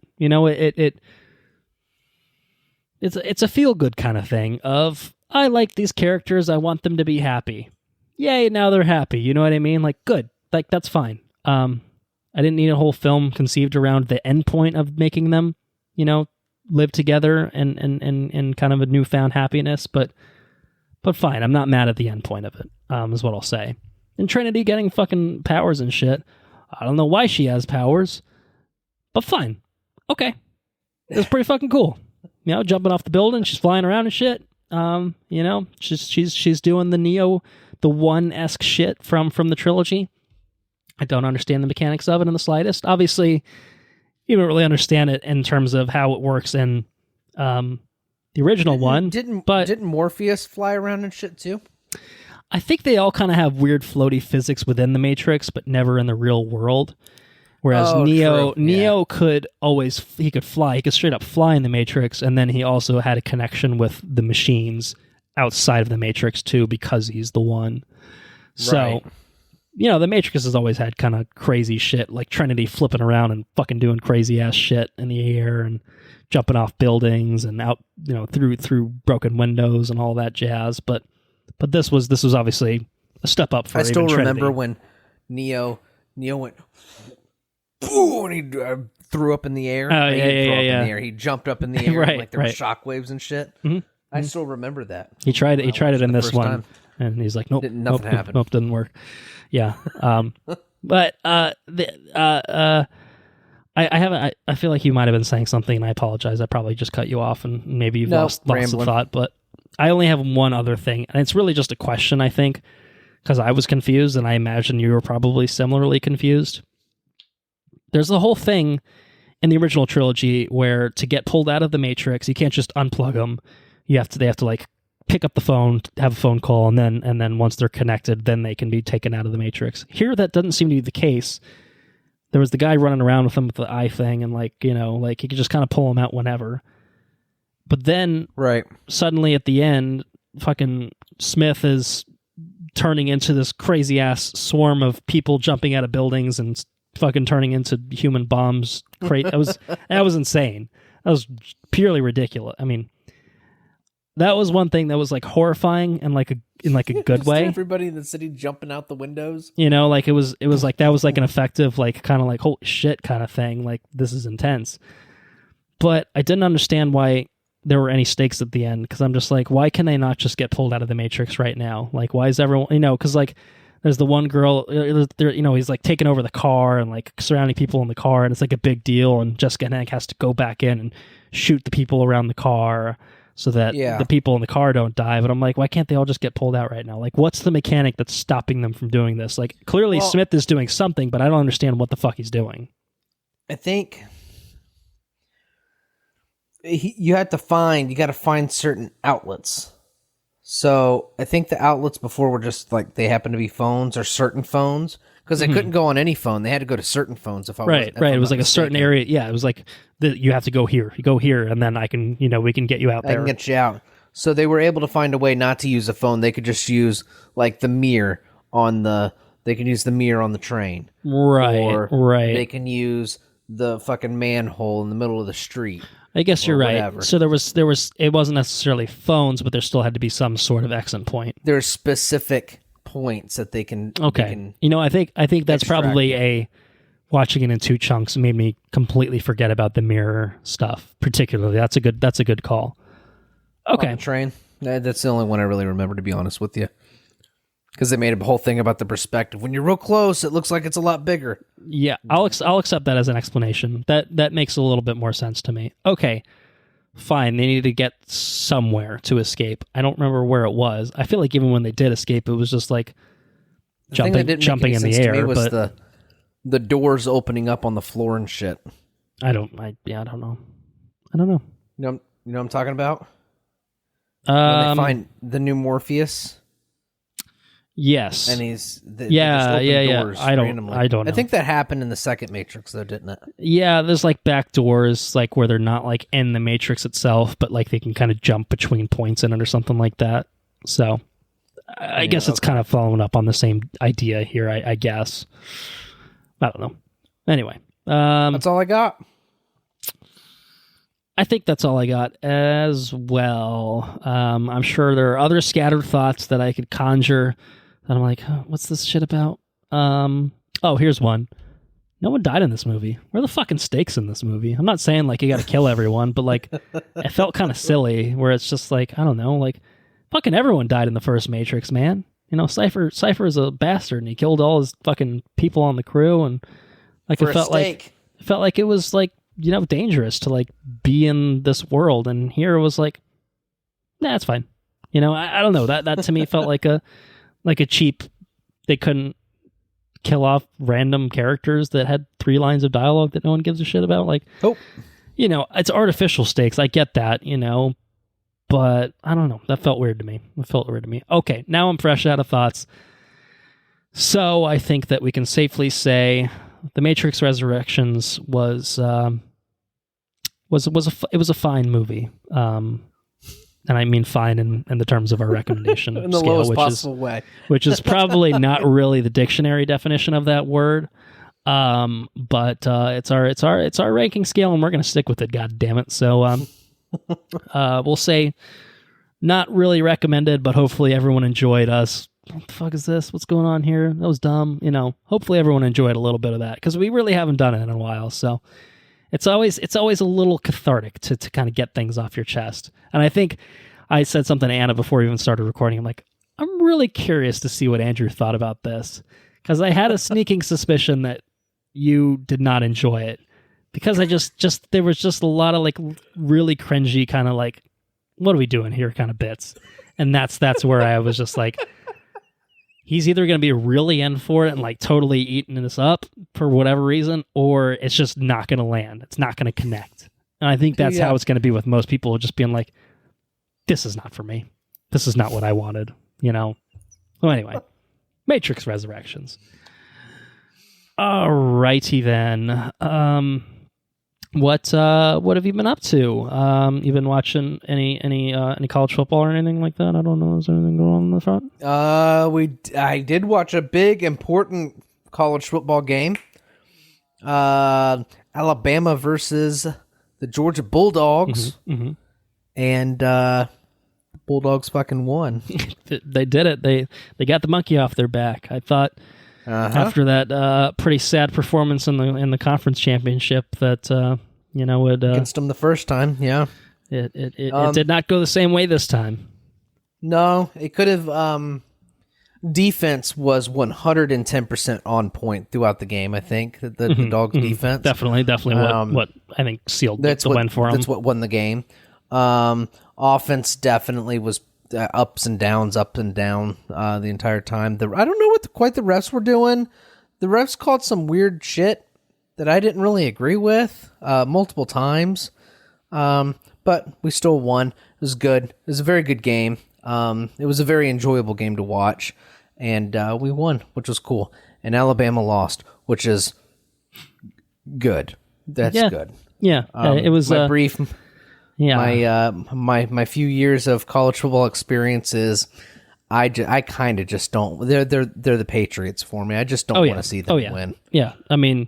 It's a feel-good kind of thing of, I like these characters, I want them to be happy. Yay, now they're happy. You know what I mean? Like, good. Like, that's fine. I didn't need a whole film conceived around the end point of making them, live together and kind of a newfound happiness, but fine. I'm not mad at the end point of it, is what I'll say. And Trinity getting fucking powers and shit. I don't know why she has powers, but fine. Okay. It's pretty fucking cool. Jumping off the building, she's flying around and shit. She's doing the Neo, the One-esque shit from the trilogy. I don't understand the mechanics of it in the slightest. Obviously, you don't really understand it in terms of how it works in the original one. Didn't Morpheus fly around and shit too? I think they all kind of have weird floaty physics within the Matrix, but never in the real world. Whereas Neo could fly. He could straight up fly in the Matrix, and then he also had a connection with the machines outside of the Matrix too, because he's the one. So. The Matrix has always had kind of crazy shit, like Trinity flipping around and fucking doing crazy ass shit in the air and jumping off buildings and out, through broken windows and all that jazz. But this was obviously a step up for. I still remember when Neo went, boom, and he threw up in the air. Oh yeah. He jumped up in the air, right, and, like there were shockwaves and shit. Mm-hmm. I still remember that. He tried it in this one, time. And he's like, nope, nothing happened. Nope, didn't work. Yeah. But I I haven't. I feel like you might have been saying something, and I apologize. I probably just cut you off, and maybe you've lost the thought. But I only have one other thing, and it's really just a question, I think, because I was confused, and I imagine you were probably similarly confused. There's the whole thing in the original trilogy where to get pulled out of the Matrix, you can't just unplug them. They have to like pick up the phone, have a phone call, and then once they're connected, then they can be taken out of the Matrix. Here, that doesn't seem to be the case. There was the guy running around with him with the eye thing, and like he could just kind of pull him out whenever. But then, suddenly at the end, fucking Smith is turning into this crazy ass swarm of people jumping out of buildings and fucking turning into human bombs. That was insane. That was purely ridiculous. I mean, that was one thing that was like horrifying and like in a good way. Everybody in the city jumping out the windows. Like it was like that was like an effective, like kind of like holy shit kind of thing. Like this is intense. But I didn't understand why there were any stakes at the end, because I'm just like, why can they not just get pulled out of the Matrix right now? Like, why is everyone, because like there's the one girl, he's like taking over the car and like surrounding people in the car, and it's like a big deal, and Jessica Hennig has to go back in and shoot the people around the car so that the people in the car don't die. But I'm like, why can't they all just get pulled out right now? Like, what's the mechanic that's stopping them from doing this? Like, clearly Smith is doing something, but I don't understand what the fuck he's doing. I think you got to find certain outlets. So I think the outlets before were just like they happen to be phones or certain phones, because they couldn't go on any phone. They had to go to certain phones. If it was like a certain area. Yeah, it was like you have to go here. You go here, and then I can, we can get you out there. I can get you out. So they were able to find a way not to use a phone. They could just use like the mirror on the. They can use the mirror on the train. Right. They can use the fucking manhole in the middle of the street. I guess you're right. So there was it wasn't necessarily phones, but there still had to be some sort of exit point. There's specific points that they can. Okay. I think that's probably watching it in two chunks made me completely forget about the mirror stuff. Particularly, that's a good call. Okay. On the train. That's the only one I really remember, to be honest with you. Because they made a whole thing about the perspective. When you're real close, it looks like it's a lot bigger. Yeah, I'll accept that as an explanation. That makes a little bit more sense to me. Okay, fine. They needed to get somewhere to escape. I don't remember where it was. I feel like even when they did escape, it was just like jumping in the air. But the doors opening up on the floor and shit. I don't know. I don't know. You know what I'm talking about? When they find the new Morpheus. Yes. And he's doors I don't randomly. I don't know. I think that happened in the second Matrix though, didn't it? Yeah, there's like back doors like where they're not like in the Matrix itself, but like they can kind of jump between points in it or something like that. So I guess it's kind of following up on the same idea here, I guess. I don't know. Anyway. That's all I got. I think that's all I got as well. I'm sure there are other scattered thoughts that I could conjure. And I'm like, what's this shit about? Here's one. No one died in this movie. Where are the fucking stakes in this movie? I'm not saying like you got to kill everyone, but like it felt kind of silly where it's just like, I don't know, like fucking everyone died in the first Matrix, man. Cypher is a bastard and he killed all his fucking people on the crew, and like it felt like it was like, dangerous to like be in this world, and here it was like, nah, it's fine. I don't know. That to me felt like a cheap. They couldn't kill off random characters that had 3 lines of dialogue that no one gives a shit about. Like, it's artificial stakes. I get that, but I don't know. That felt weird to me. Okay, now I'm fresh out of thoughts. So I think that we can safely say The Matrix Resurrections was a fine movie. And I mean fine in the terms of our recommendation in the scale, lowest possible way, which is probably not really the dictionary definition of that word. But it's our ranking scale, and we're going to stick with it. God damn it! So we'll say not really recommended, but hopefully everyone enjoyed us. What the fuck is this? What's going on here? That was dumb. Hopefully everyone enjoyed a little bit of that, because we really haven't done it in a while. So it's always a little cathartic to kind of get things off your chest. And I think I said something to Anna before we even started recording. I'm like, I'm really curious to see what Andrew thought about this, because I had a sneaking suspicion that you did not enjoy it. because I just there was just a lot of like really cringy kind of like, what are we doing here kind of bits, and that's where I was just like, he's either going to be really in for it and like totally eating this up for whatever reason, or it's just not going to land. It's not going to connect. And I think that's how it's going to be with most people, just being like, this is not for me. This is not what I wanted, you know? Well, anyway, Matrix Resurrections. All righty then. What have you been up to? You've been watching any college football or anything like that? I don't know. Is there anything going on in the front? I did watch a big important college football game. Alabama versus the Georgia Bulldogs, and Bulldogs fucking won. They did it. They got the monkey off their back. I thought. After that pretty sad performance in the conference championship that would against them the first time, it did not go the same way this time. No, it could have. Defense was 110% on point throughout the game. I think the Dogs' defense definitely what I think sealed the win for them. That's what won the game. Offense definitely was. Up and down the entire time. I don't know what quite the refs were doing. The refs called some weird shit that I didn't really agree with multiple times. But we still won. It was good. It was a very good game. It was a very enjoyable game to watch. And we won, which was cool. And Alabama lost, which is good. That's good. Yeah. It was my brief... Yeah, my few years of college football experiences, I kind of just don't. They're the Patriots for me. I just don't want to see them win. Yeah, I mean,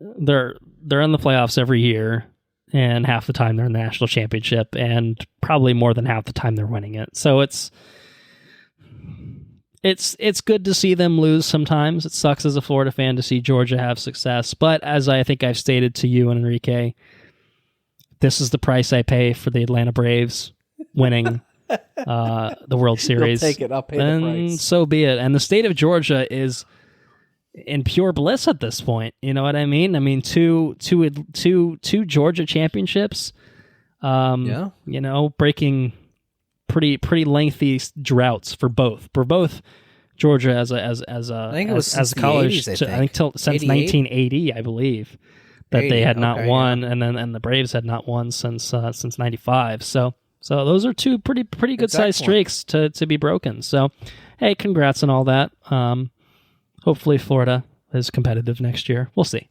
they're in the playoffs every year, and half the time they're in the national championship, and probably more than half the time they're winning it. So it's good to see them lose sometimes. It sucks as a Florida fan to see Georgia have success, but as I think I've stated to you and Enrique, this is the price I pay for the Atlanta Braves winning the World Series. You'll take it. I'll pay the price. So be it. And the state of Georgia is in pure bliss at this point. You know what I mean? I mean, two Georgia championships. Breaking pretty lengthy droughts for both. Georgia as a I think it was as a college. 80s, I think since 1980, I believe. That they had not won, and the Braves had not won since '95. So those are two pretty good sized streaks to be broken. So, hey, congrats on all that. Hopefully, Florida is competitive next year. We'll see.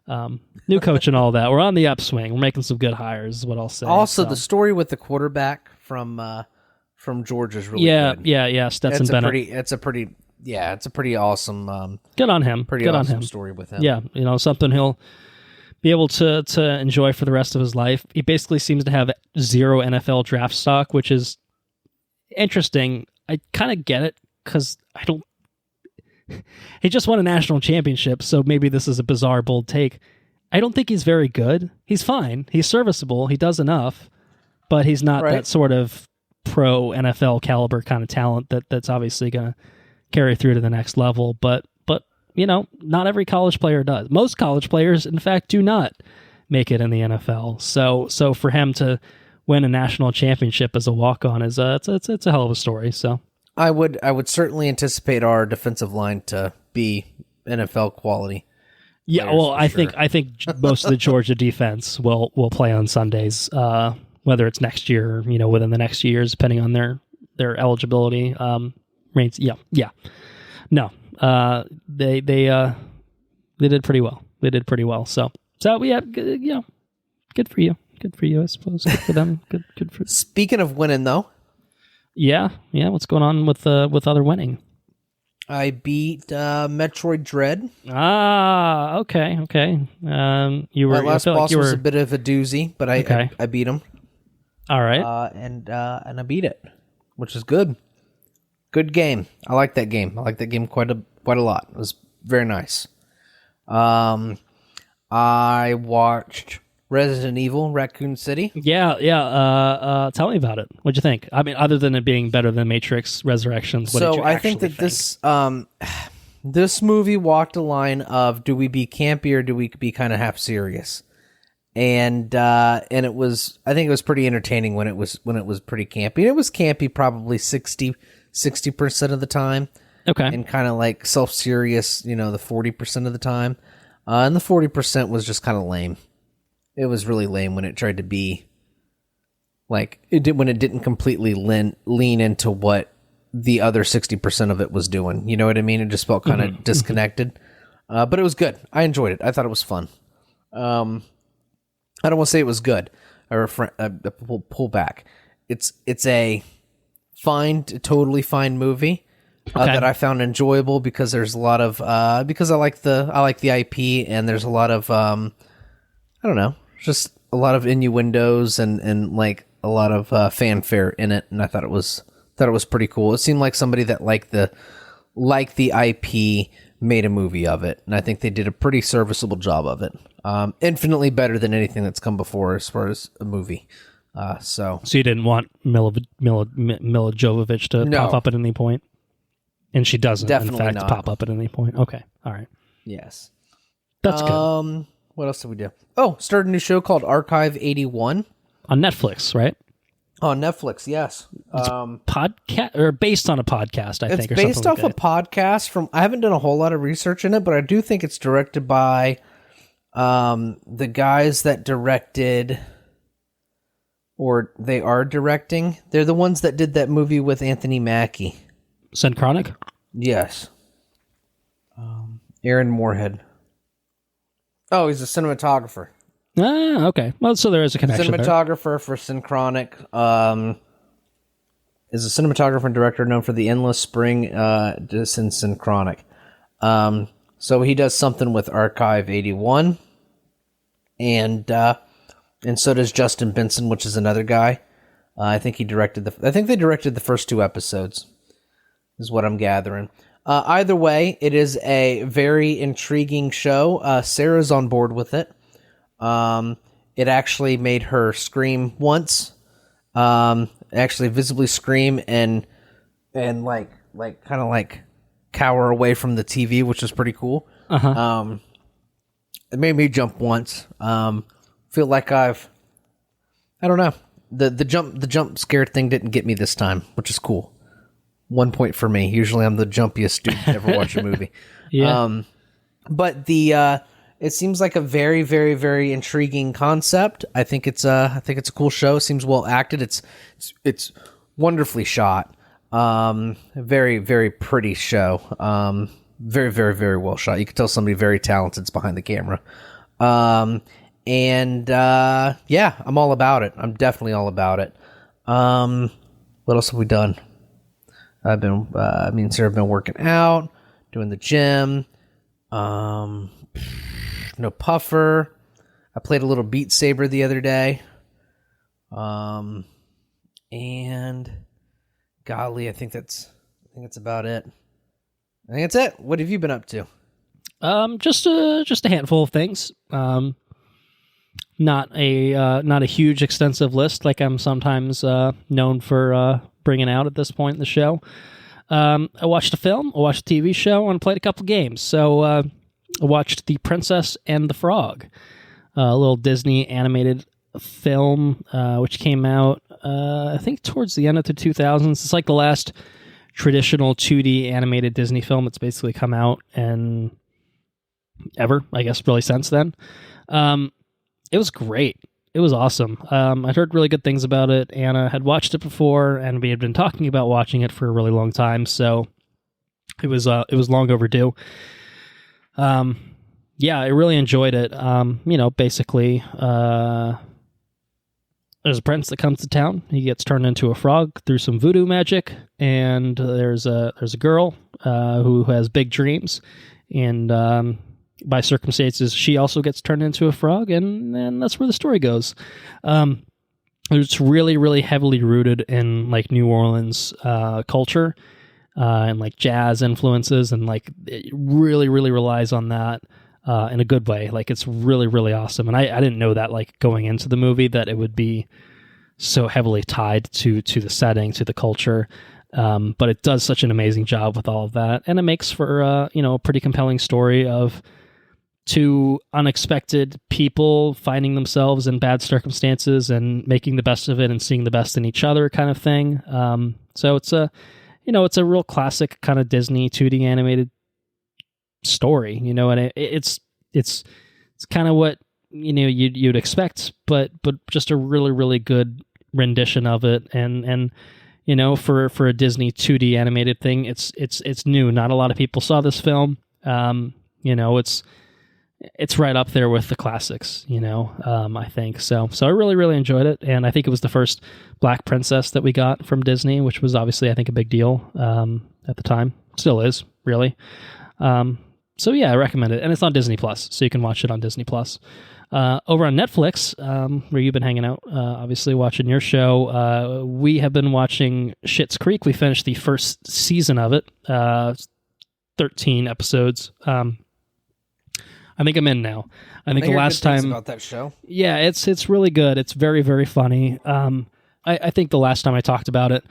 New coach and all that. We're on the upswing. We're making some good hires. Is what I'll say. Also, the story with the quarterback from Georgia is really good. Yeah. Stetson Bennett. It's a pretty awesome. Good on him. Pretty good awesome on him. Story with him. Yeah, something he'll be able to enjoy for the rest of his life. He basically seems to have zero NFL draft stock, which is interesting. I kind of get it because he just won a national championship, so maybe this is a bizarre, bold take. I don't think he's very good. He's fine. He's serviceable. He does enough, but he's not that sort of pro NFL caliber kind of talent that's obviously going to carry through to the next level. But not every college player does. Most college players, in fact, do not make it in the NFL. So for him to win a national championship as a walk-on is it's a hell of a story. So I would certainly anticipate our defensive line to be NFL quality. Yeah, well, I think most of the Georgia defense will play on Sundays, whether it's next year, within the next years, depending on their eligibility rates. Yeah. No. They did pretty well. So yeah, good for you. Good for you, I suppose. Good for them. Good for. Speaking of winning, though. Yeah. What's going on with other winning? I beat Metroid Dread. Ah, okay. You were my last boss was a bit of a doozy, but I beat him. All right, and I beat it, which is good. Good game. I like that game. I like that game quite a lot. It was very nice. I watched Resident Evil Raccoon City. Yeah. Tell me about it. What'd you think? I mean, other than it being better than Matrix Resurrections, what did you actually think? This This movie walked a line of, do we be campy or do we be kind of half serious? And it was, I think it was pretty entertaining when it was pretty campy. And it was campy probably 60% of the time. Okay. And kind of like self-serious, the 40% of the time. And the 40% was just kind of lame. It was really lame when it tried to be like, when it didn't completely lean into what the other 60% of it was doing. You know what I mean? It just felt kind of disconnected. But it was good. I enjoyed it. I thought it was fun. I don't want to say it was good or pull back. It's a totally fine movie. That I found enjoyable because there's a lot of because I like the IP, and there's a lot of I don't know, just a lot of innuendos and like a lot of fanfare in it, and I thought it was pretty cool. It seemed like somebody that liked the IP made a movie of it, and I think they did a pretty serviceable job of it. Infinitely better than anything that's come before as far as a movie. So you didn't want Mila Jovovich to pop up at any point? And she doesn't, Definitely in fact, not. pop up at any point. Okay. All right. Yes. That's good. What else did we do? Oh, started a new show called Archive 81. On Netflix, right? On Netflix, yes. Podcast, or based on a podcast, I think. It's based off a podcast from, I haven't done a whole lot of research in it, but I do think it's directed by the guys that directed, or they are directing. They're the ones that did that movie with Anthony Mackie. Synchronic? Yes. Aaron Moorhead. Oh, he's a cinematographer. Ah, okay. Well, so there is a connection Cinematographer for Synchronic. Is a cinematographer and director known for The Endless Spring, just in Synchronic. So he does something with Archive 81. And so does Justin Benson, which is another guy. I think they directed the first 2 episodes. Is what I'm gathering. Either way, it is a very intriguing show. Sarah's on board with it. It actually made her scream once. Actually visibly scream and like kind of like cower away from the TV, which is pretty cool. Uh-huh. It made me jump once. Feel like I don't know. The jump scare thing didn't get me this time, which is cool. 1 point for me. Usually I'm the jumpiest dude to ever watch a movie. Yeah. But it seems like a very, very, very intriguing concept. I think it's a cool show. It seems well acted. It's wonderfully shot. Very, very pretty show. Very, very, very well shot. You can tell somebody very talented is behind the camera. Yeah, I'm all about it. I'm definitely all about it. What else have we done? I've been, me and Sarah have been working out, doing the gym. No puffer. I played a little Beat Saber the other day. And golly, I think that's about it. I think that's it. What have you been up to? Just a handful of things. Not a huge extensive list like I'm sometimes known for bringing out at this point in the show. I watched a film, I watched a TV show, and played a couple games. So I watched The Princess and the Frog, a little Disney animated film which came out I think towards the end of the 2000s. It's like the last traditional 2D animated Disney film that's basically come out and ever, I guess, really since then. It was great. It was awesome. I'd heard really good things about it. Anna had watched it before, and we had been talking about watching it for a really long time, so it was long overdue. Yeah, I really enjoyed it. Basically, there's a prince that comes to town. He gets turned into a frog through some voodoo magic, and there's a girl who has big dreams, and by circumstances, she also gets turned into a frog, and that's where the story goes. It's really, really heavily rooted in like New Orleans culture and like jazz influences, and like it really, really relies on that in a good way. Like it's really, really awesome. And I didn't know that like going into the movie that it would be so heavily tied to the setting, to the culture. But it does such an amazing job with all of that, and it makes for a pretty compelling story of two unexpected people finding themselves in bad circumstances and making the best of it and seeing the best in each other, kind of thing. So it's a real classic kind of Disney 2D animated story, and it's kind of what you'd expect, but just a really, really good rendition of it, and for a Disney 2D animated thing, it's new. Not a lot of people saw this film. It's right up there with the classics, I think. So I really, really enjoyed it. And I think it was the first Black princess that we got from Disney, which was obviously, I think, a big deal at the time. Still is, really. So yeah, I recommend it. And it's on Disney Plus, so you can watch it on Disney Plus. Over on Netflix, where you've been hanging out, obviously watching your show, we have been watching Schitt's Creek. We finished the first season of it, 13 episodes. I think I'm in now. I think the last time about that show. Yeah, it's really good. It's very, very funny. I think the last time I talked about it,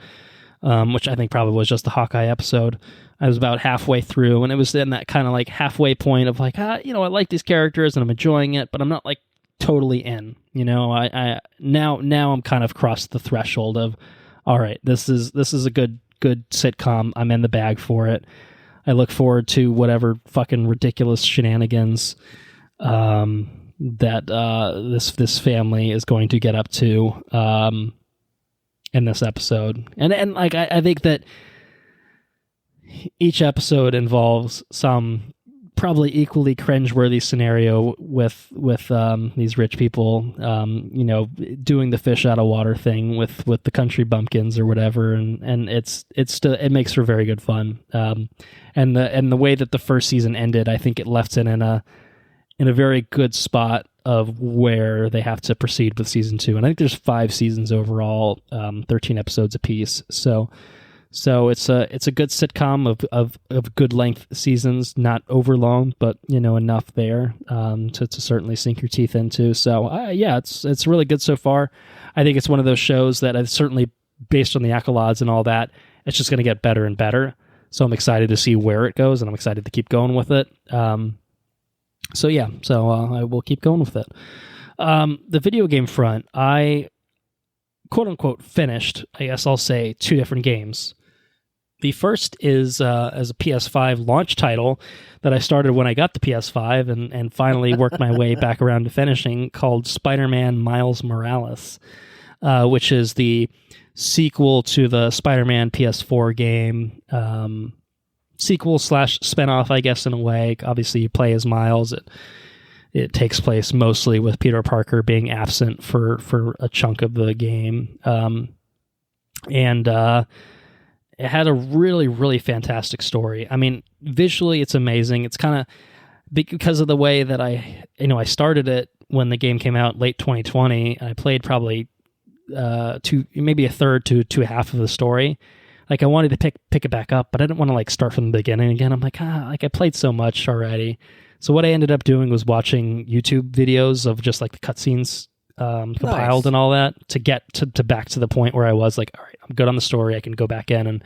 which I think probably was just the Hawkeye episode, I was about halfway through, and it was in that kind of like halfway point of like, I like these characters and I'm enjoying it, but I'm not like totally in. I now I'm kind of crossed the threshold of, all right, this is a good sitcom. I'm in the bag for it. I look forward to whatever fucking ridiculous shenanigans that this family is going to get up to in this episode. And like I think that each episode involves some probably equally cringeworthy scenario with these rich people, doing the fish out of water thing with the country bumpkins or whatever, and it makes for very good fun. And the way that the first season ended, I think it left it in a very good spot of where they have to proceed with season 2. And I think there's 5 seasons overall, 13 episodes apiece. So it's a good sitcom of good length seasons, not over long, but enough there to certainly sink your teeth into. So it's really good so far. I think it's one of those shows that I've certainly, based on the accolades and all that, it's just going to get better and better. So I'm excited to see where it goes, and I'm excited to keep going with it. So I will keep going with it. The video game front, I quote unquote finished, I guess I'll say, 2 different games. The first is as a PS5 launch title that I started when I got the PS5 and finally worked my way back around to finishing, called Spider-Man Miles Morales, which is the sequel to the Spider-Man PS4 game, sequel / spinoff, I guess, in a way. Obviously, you play as Miles. It takes place mostly with Peter Parker being absent for a chunk of the game, and it had a really, really fantastic story. I mean, visually, it's amazing. It's kind of because of the way that I started it when the game came out late 2020. I played probably maybe a third to half of the story. Like, I wanted to pick it back up, but I didn't want to like start from the beginning again. I'm like, I played so much already. So what I ended up doing was watching YouTube videos of just like the cutscenes compiled and all that to get to back to the point where I was like, all right, I'm good on the story. I can go back in and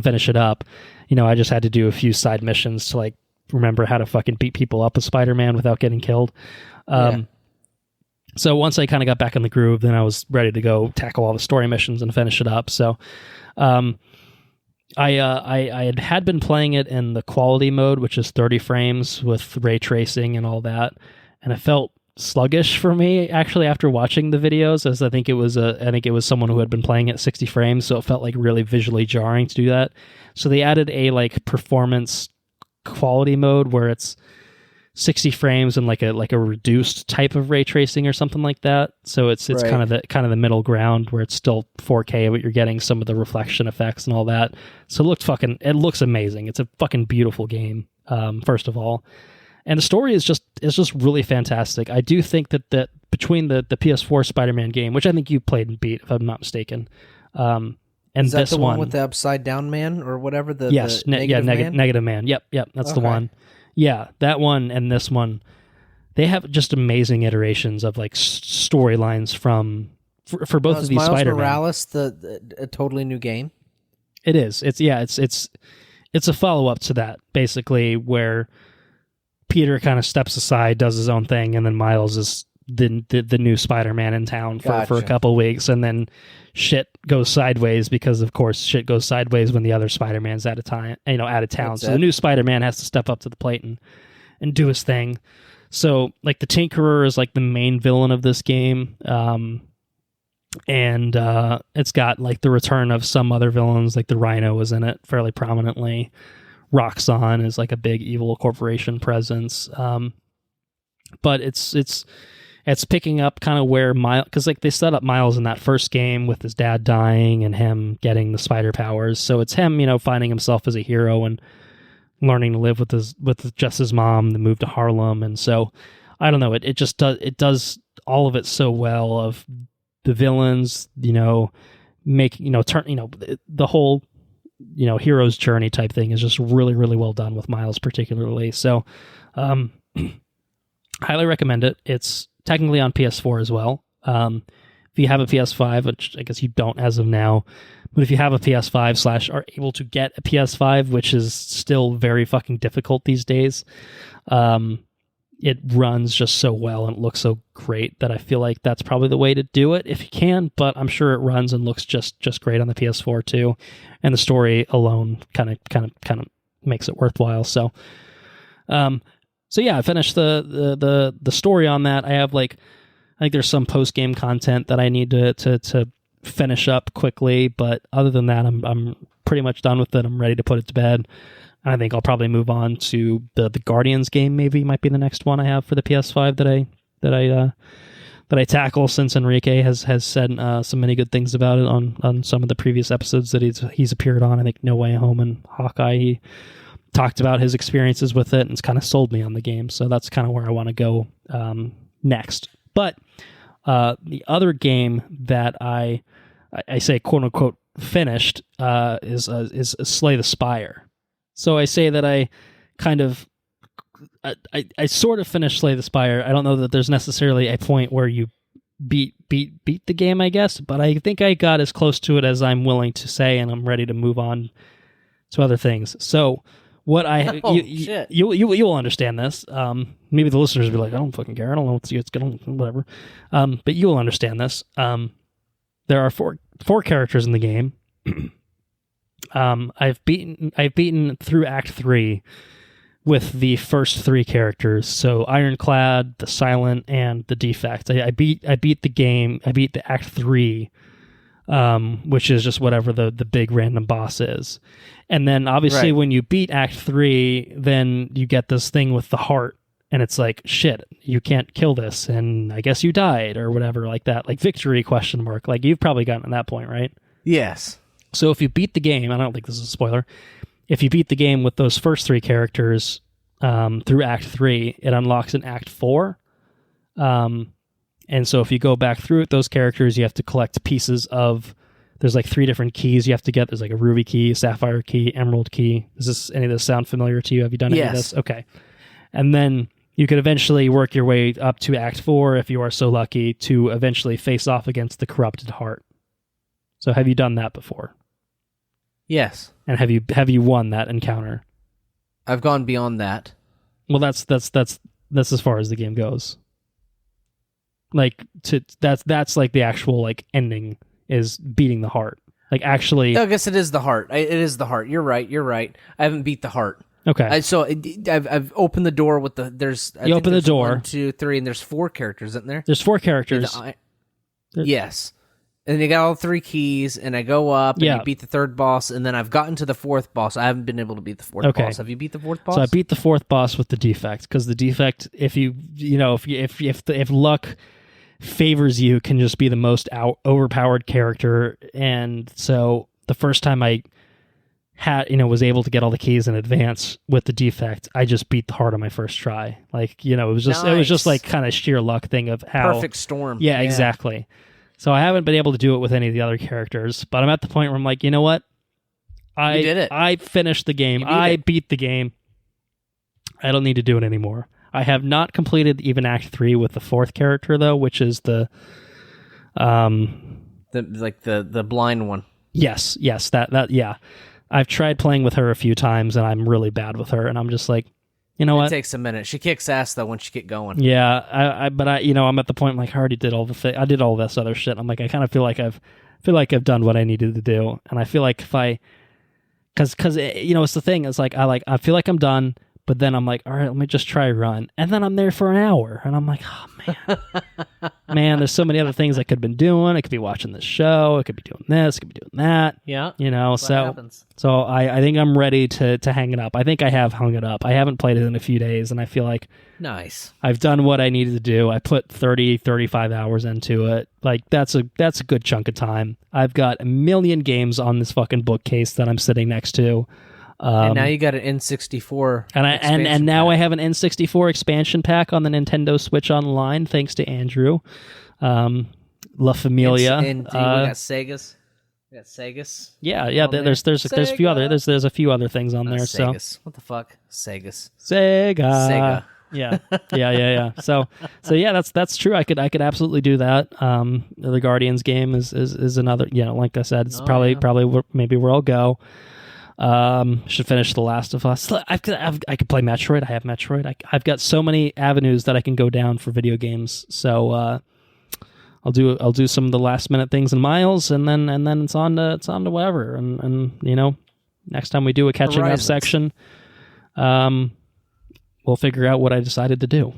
finish it up. I just had to do a few side missions to like remember how to fucking beat people up with Spider-Man without getting killed. So once I kind of got back in the groove, then I was ready to go tackle all the story missions and finish it up. So I had been playing it in the quality mode, which is 30 frames with ray tracing and all that, and it felt sluggish for me actually after watching the videos, as I think it was someone who had been playing at 60 frames, so it felt like really visually jarring to do that. So they added a like performance quality mode where it's 60 frames and like a reduced type of ray tracing or something like that. So it's right. kind of the middle ground where it's still 4K, but you're getting some of the reflection effects and all that. So it looks amazing. It's a fucking beautiful game. First of all, and the story is just really fantastic. I do think that between the PS4 Spider-Man game, which I think you played and beat, if I'm not mistaken, and is that this the one with the upside down man or whatever? Yes, Negative Man. Yep, that's okay. The one. Yeah, that one and this one, they have just amazing iterations of like storylines for both of these Miles Spider-Man. Morales, a totally new game? It is. It's a follow up to that, basically, where Peter kind of steps aside, does his own thing, and then Miles is the new Spider-Man in town for a couple weeks, and then shit goes sideways because, of course, shit goes sideways when the other Spider-Man's out of town. So the new Spider-Man has to step up to the plate and do his thing. So, like, the Tinkerer is like the main villain of this game, and it's got like the return of some other villains, like the Rhino was in it fairly prominently. Roxxon is like a big evil corporation presence, but it's picking up kind of where Miles, because like they set up Miles in that first game with his dad dying and him getting the spider powers. So it's him, finding himself as a hero and learning to live with just his mom, the move to Harlem, and so I don't know. It just does all of it so well. Of the villains, the whole hero's journey type thing is just really, really well done with Miles particularly. So, highly recommend it. It's technically on PS4 as well. If you have a PS5, which I guess you don't as of now, but if you have a PS5 / are able to get a PS5, which is still very fucking difficult these days, it runs just so well and it looks so great that I feel like that's probably the way to do it if you can, but I'm sure it runs and looks just great on the PS4 too, and the story alone kind of makes it worthwhile. So yeah, I finished the story on that. I have I think there's some post game content that I need to finish up quickly, but other than that, I'm pretty much done with it. I'm ready to put it to bed. I think I'll probably move on to the Guardians game. Maybe might be the next one I have for the PS5 that I tackle, since Enrique has said so many good things about it on some of the previous episodes that he's appeared on. I think No Way Home and Hawkeye. He talked about his experiences with it and it's kind of sold me on the game. So that's kind of where I want to go next. But the other game that I say quote unquote finished is Slay the Spire. So I say that I sort of finished Slay the Spire. I don't know that there's necessarily a point where you beat the game, I guess, but I think I got as close to it as I'm willing to say, and I'm ready to move on to other things. So what you'll understand this. Maybe the listeners will be like, I don't fucking care. I don't know what's going on, whatever. But you will understand this. There are four characters in the game. I've beaten through Act 3 with the first three characters. So Ironclad, the Silent, and the Defect. I beat the game. I beat the Act 3, which is just whatever the big random boss is. And then obviously when you beat Act 3, then you get this thing with the heart. And it's like, shit, you can't kill this. And I guess you died or whatever like that. Like victory ? Like you've probably gotten to that point, right? Yes. So if you beat the game, I don't think this is a spoiler, if you beat the game with those first three characters through Act 3, it unlocks in Act 4. And so if you go back through those characters, you have to collect pieces of, there's like 3 different keys you have to get. There's like a ruby key, sapphire key, emerald key. Does any of this sound familiar to you? Have you done any of this? Okay. And then you could eventually work your way up to Act 4, if you are so lucky, to eventually face off against the corrupted heart. So have you done that before? Yes. And have you won that encounter? I've gone beyond that. Well, that's as far as the game goes. Like that's like the actual like ending is beating the heart. Like actually, I guess it is the heart. It is the heart. You're right. I haven't beat the heart. Okay. I've opened the door with the You open the door. 1, 2, 3, and there's 4 characters, isn't there? There's 4 characters. Yes. And you got all 3 keys, and I go up, and you beat the 3rd boss, and then I've gotten to the 4th boss. I haven't been able to beat the 4th boss. Have you beat the 4th boss? So I beat the 4th boss with the Defect, because the Defect, if luck favors you, can just be the most overpowered character. And so the first time I was able to get all the keys in advance with the Defect, I just beat the heart on my first try. Like, it was just like kind of sheer luck thing of how perfect storm. Yeah, exactly. So I haven't been able to do it with any of the other characters, but I'm at the point where I'm like, you know what? You did it. I finished the game. I beat the game. I don't need to do it anymore. I have not completed even Act 3 with the 4th character though, which is the blind one. Yes, that yeah. I've tried playing with her a few times, and I'm really bad with her, and I'm just like, you know what? It takes a minute. She kicks ass though once you get going. Yeah, but I'm at the point like I already did all I did all this other shit. I'm like I kind of feel like I've done what I needed to do, and I feel like if I, because it's the thing. It's like I feel like I'm done, but then I'm like, all right, let me just try a run, and then I'm there for an hour, and I'm like, oh man, there's so many other things I could have been doing. I could be watching this show. I could be doing this. I could be doing that. Yeah, So I think I'm ready to hang it up. I think I have hung it up. I haven't played it in a few days, and I feel like nice. I've done what I needed to do. I put 35 hours into it. Like that's a good chunk of time. I've got a million games on this fucking bookcase that I'm sitting next to. And now you got an N64 and now I have an N64 expansion pack on the Nintendo Switch Online, thanks to Andrew. La Familia. And we got Segas. We got Segas. Yeah. There's a few other things on there. Segas. So what the fuck? Segas. Sega. Yeah. So yeah, that's true. I could absolutely do that. The Guardians game is another. Like I said, it's probably maybe where I'll go. Should finish The Last of Us. I could play Metroid. I have Metroid. I've got so many avenues that I can go down for video games. So I'll do some of the last minute things in Miles, and then it's on to whatever. And next time we do a catching up section, we'll figure out what I decided to do.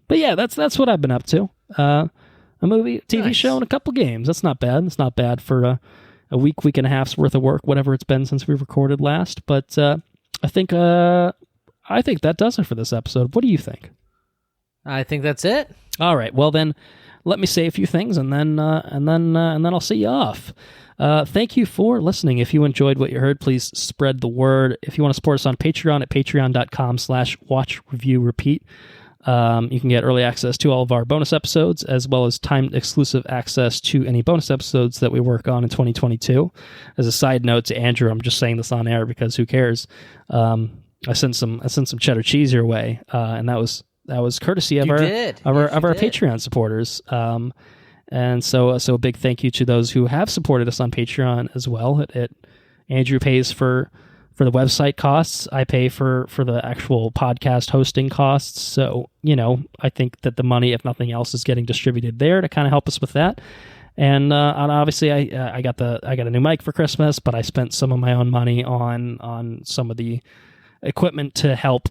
But yeah, that's what I've been up to. A movie, TV show, and a couple games. That's not bad. It's not bad for a week and a half's worth of work, whatever it's been since we recorded last. But I think that does it for this episode. What do you think? I think that's it. All right. Well, then let me say a few things, and then I'll see you off. Thank you for listening. If you enjoyed what you heard, please spread the word. If you want to support us on Patreon at patreon.com/watchreviewrepeat. You can get early access to all of our bonus episodes, as well as timed exclusive access to any bonus episodes that we work on in 2022. As a side note to Andrew, I'm just saying this on air because who cares? I sent some cheddar cheese your way, and that was courtesy of our Patreon supporters. And so a big thank you to those who have supported us on Patreon as well. Andrew pays for the website costs. I pay for the actual podcast hosting costs. So, I think that the money, if nothing else, is getting distributed there to kind of help us with that. And obviously I got a new mic for Christmas, but I spent some of my own money on some of the equipment to help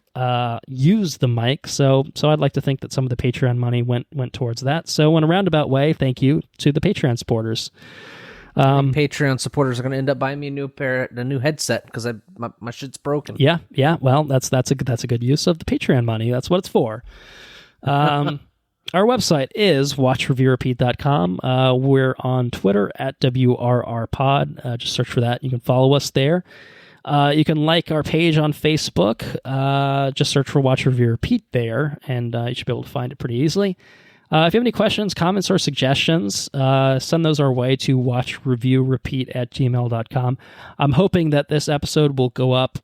use the mic. So I'd like to think that some of the Patreon money went towards that. So in a roundabout way, thank you to the Patreon supporters. Patreon supporters are going to end up buying me a new headset because my shit's broken. Yeah. Well, that's a good use of the Patreon money. That's what it's for. Our website is watchreviewrepeat.com. We're on Twitter at WRRPod. Just search for that. You can follow us there. You can like our page on Facebook. Just search for Watch Review Repeat there, and you should be able to find it pretty easily. If you have any questions, comments, or suggestions, send those our way to watchreviewrepeat@gmail.com. I'm hoping that this episode will go up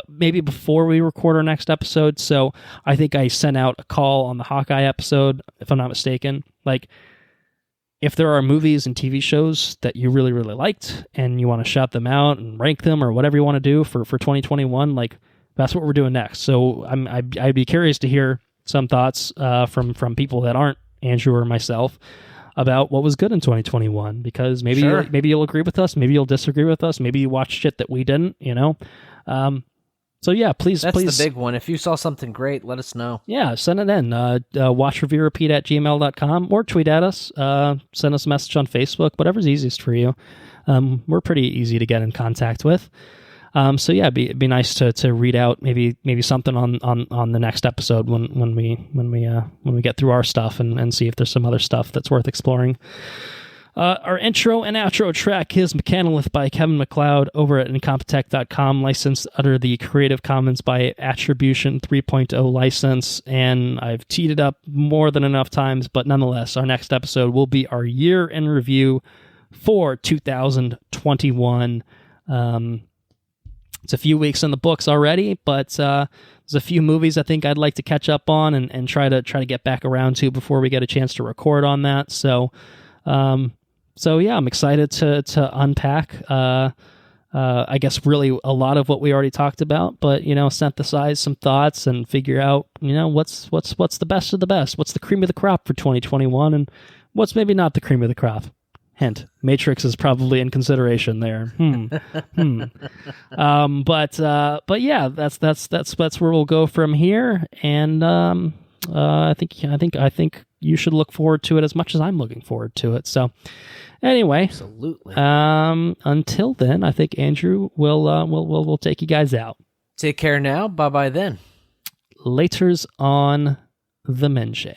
maybe before we record our next episode. So I think I sent out a call on the Hawkeye episode, if I'm not mistaken. Like, if there are movies and TV shows that you really, really liked and you want to shout them out and rank them or whatever you want to do for 2021, like, that's what we're doing next. So I'd be curious to hear some thoughts from people that aren't Andrew or myself about what was good in 2021, because maybe you'll agree with us, maybe you'll disagree with us, maybe you watched shit that we didn't, so yeah, please. That's the big one. If you saw something great, let us know. Yeah, send it in. watchreviewrepeat@gmail.com or tweet at us. Send us a message on Facebook, whatever's easiest for you. We're pretty easy to get in contact with. So yeah, it'd be nice to read out maybe something on the next episode when we get through our stuff and see if there's some other stuff that's worth exploring. Our intro and outro track is Mechanolith by Kevin MacLeod over at Incompetech.com, licensed under the Creative Commons by Attribution 3.0 license, and I've teed it up more than enough times, but nonetheless, our next episode will be our year in review for 2021. It's a few weeks in the books already, but there's a few movies I think I'd like to catch up on and try to get back around to before we get a chance to record on that. So yeah, I'm excited to unpack. I guess really a lot of what we already talked about, but synthesize some thoughts and figure out what's the best of the best, what's the cream of the crop for 2021, and what's maybe not the cream of the crop. Hint: Matrix is probably in consideration there. But yeah, that's where we'll go from here, and I think you should look forward to it as much as I'm looking forward to it. So. Anyway, Absolutely. Until then, I think Andrew will take you guys out. Take care now. Bye bye then. Laters on the Menche.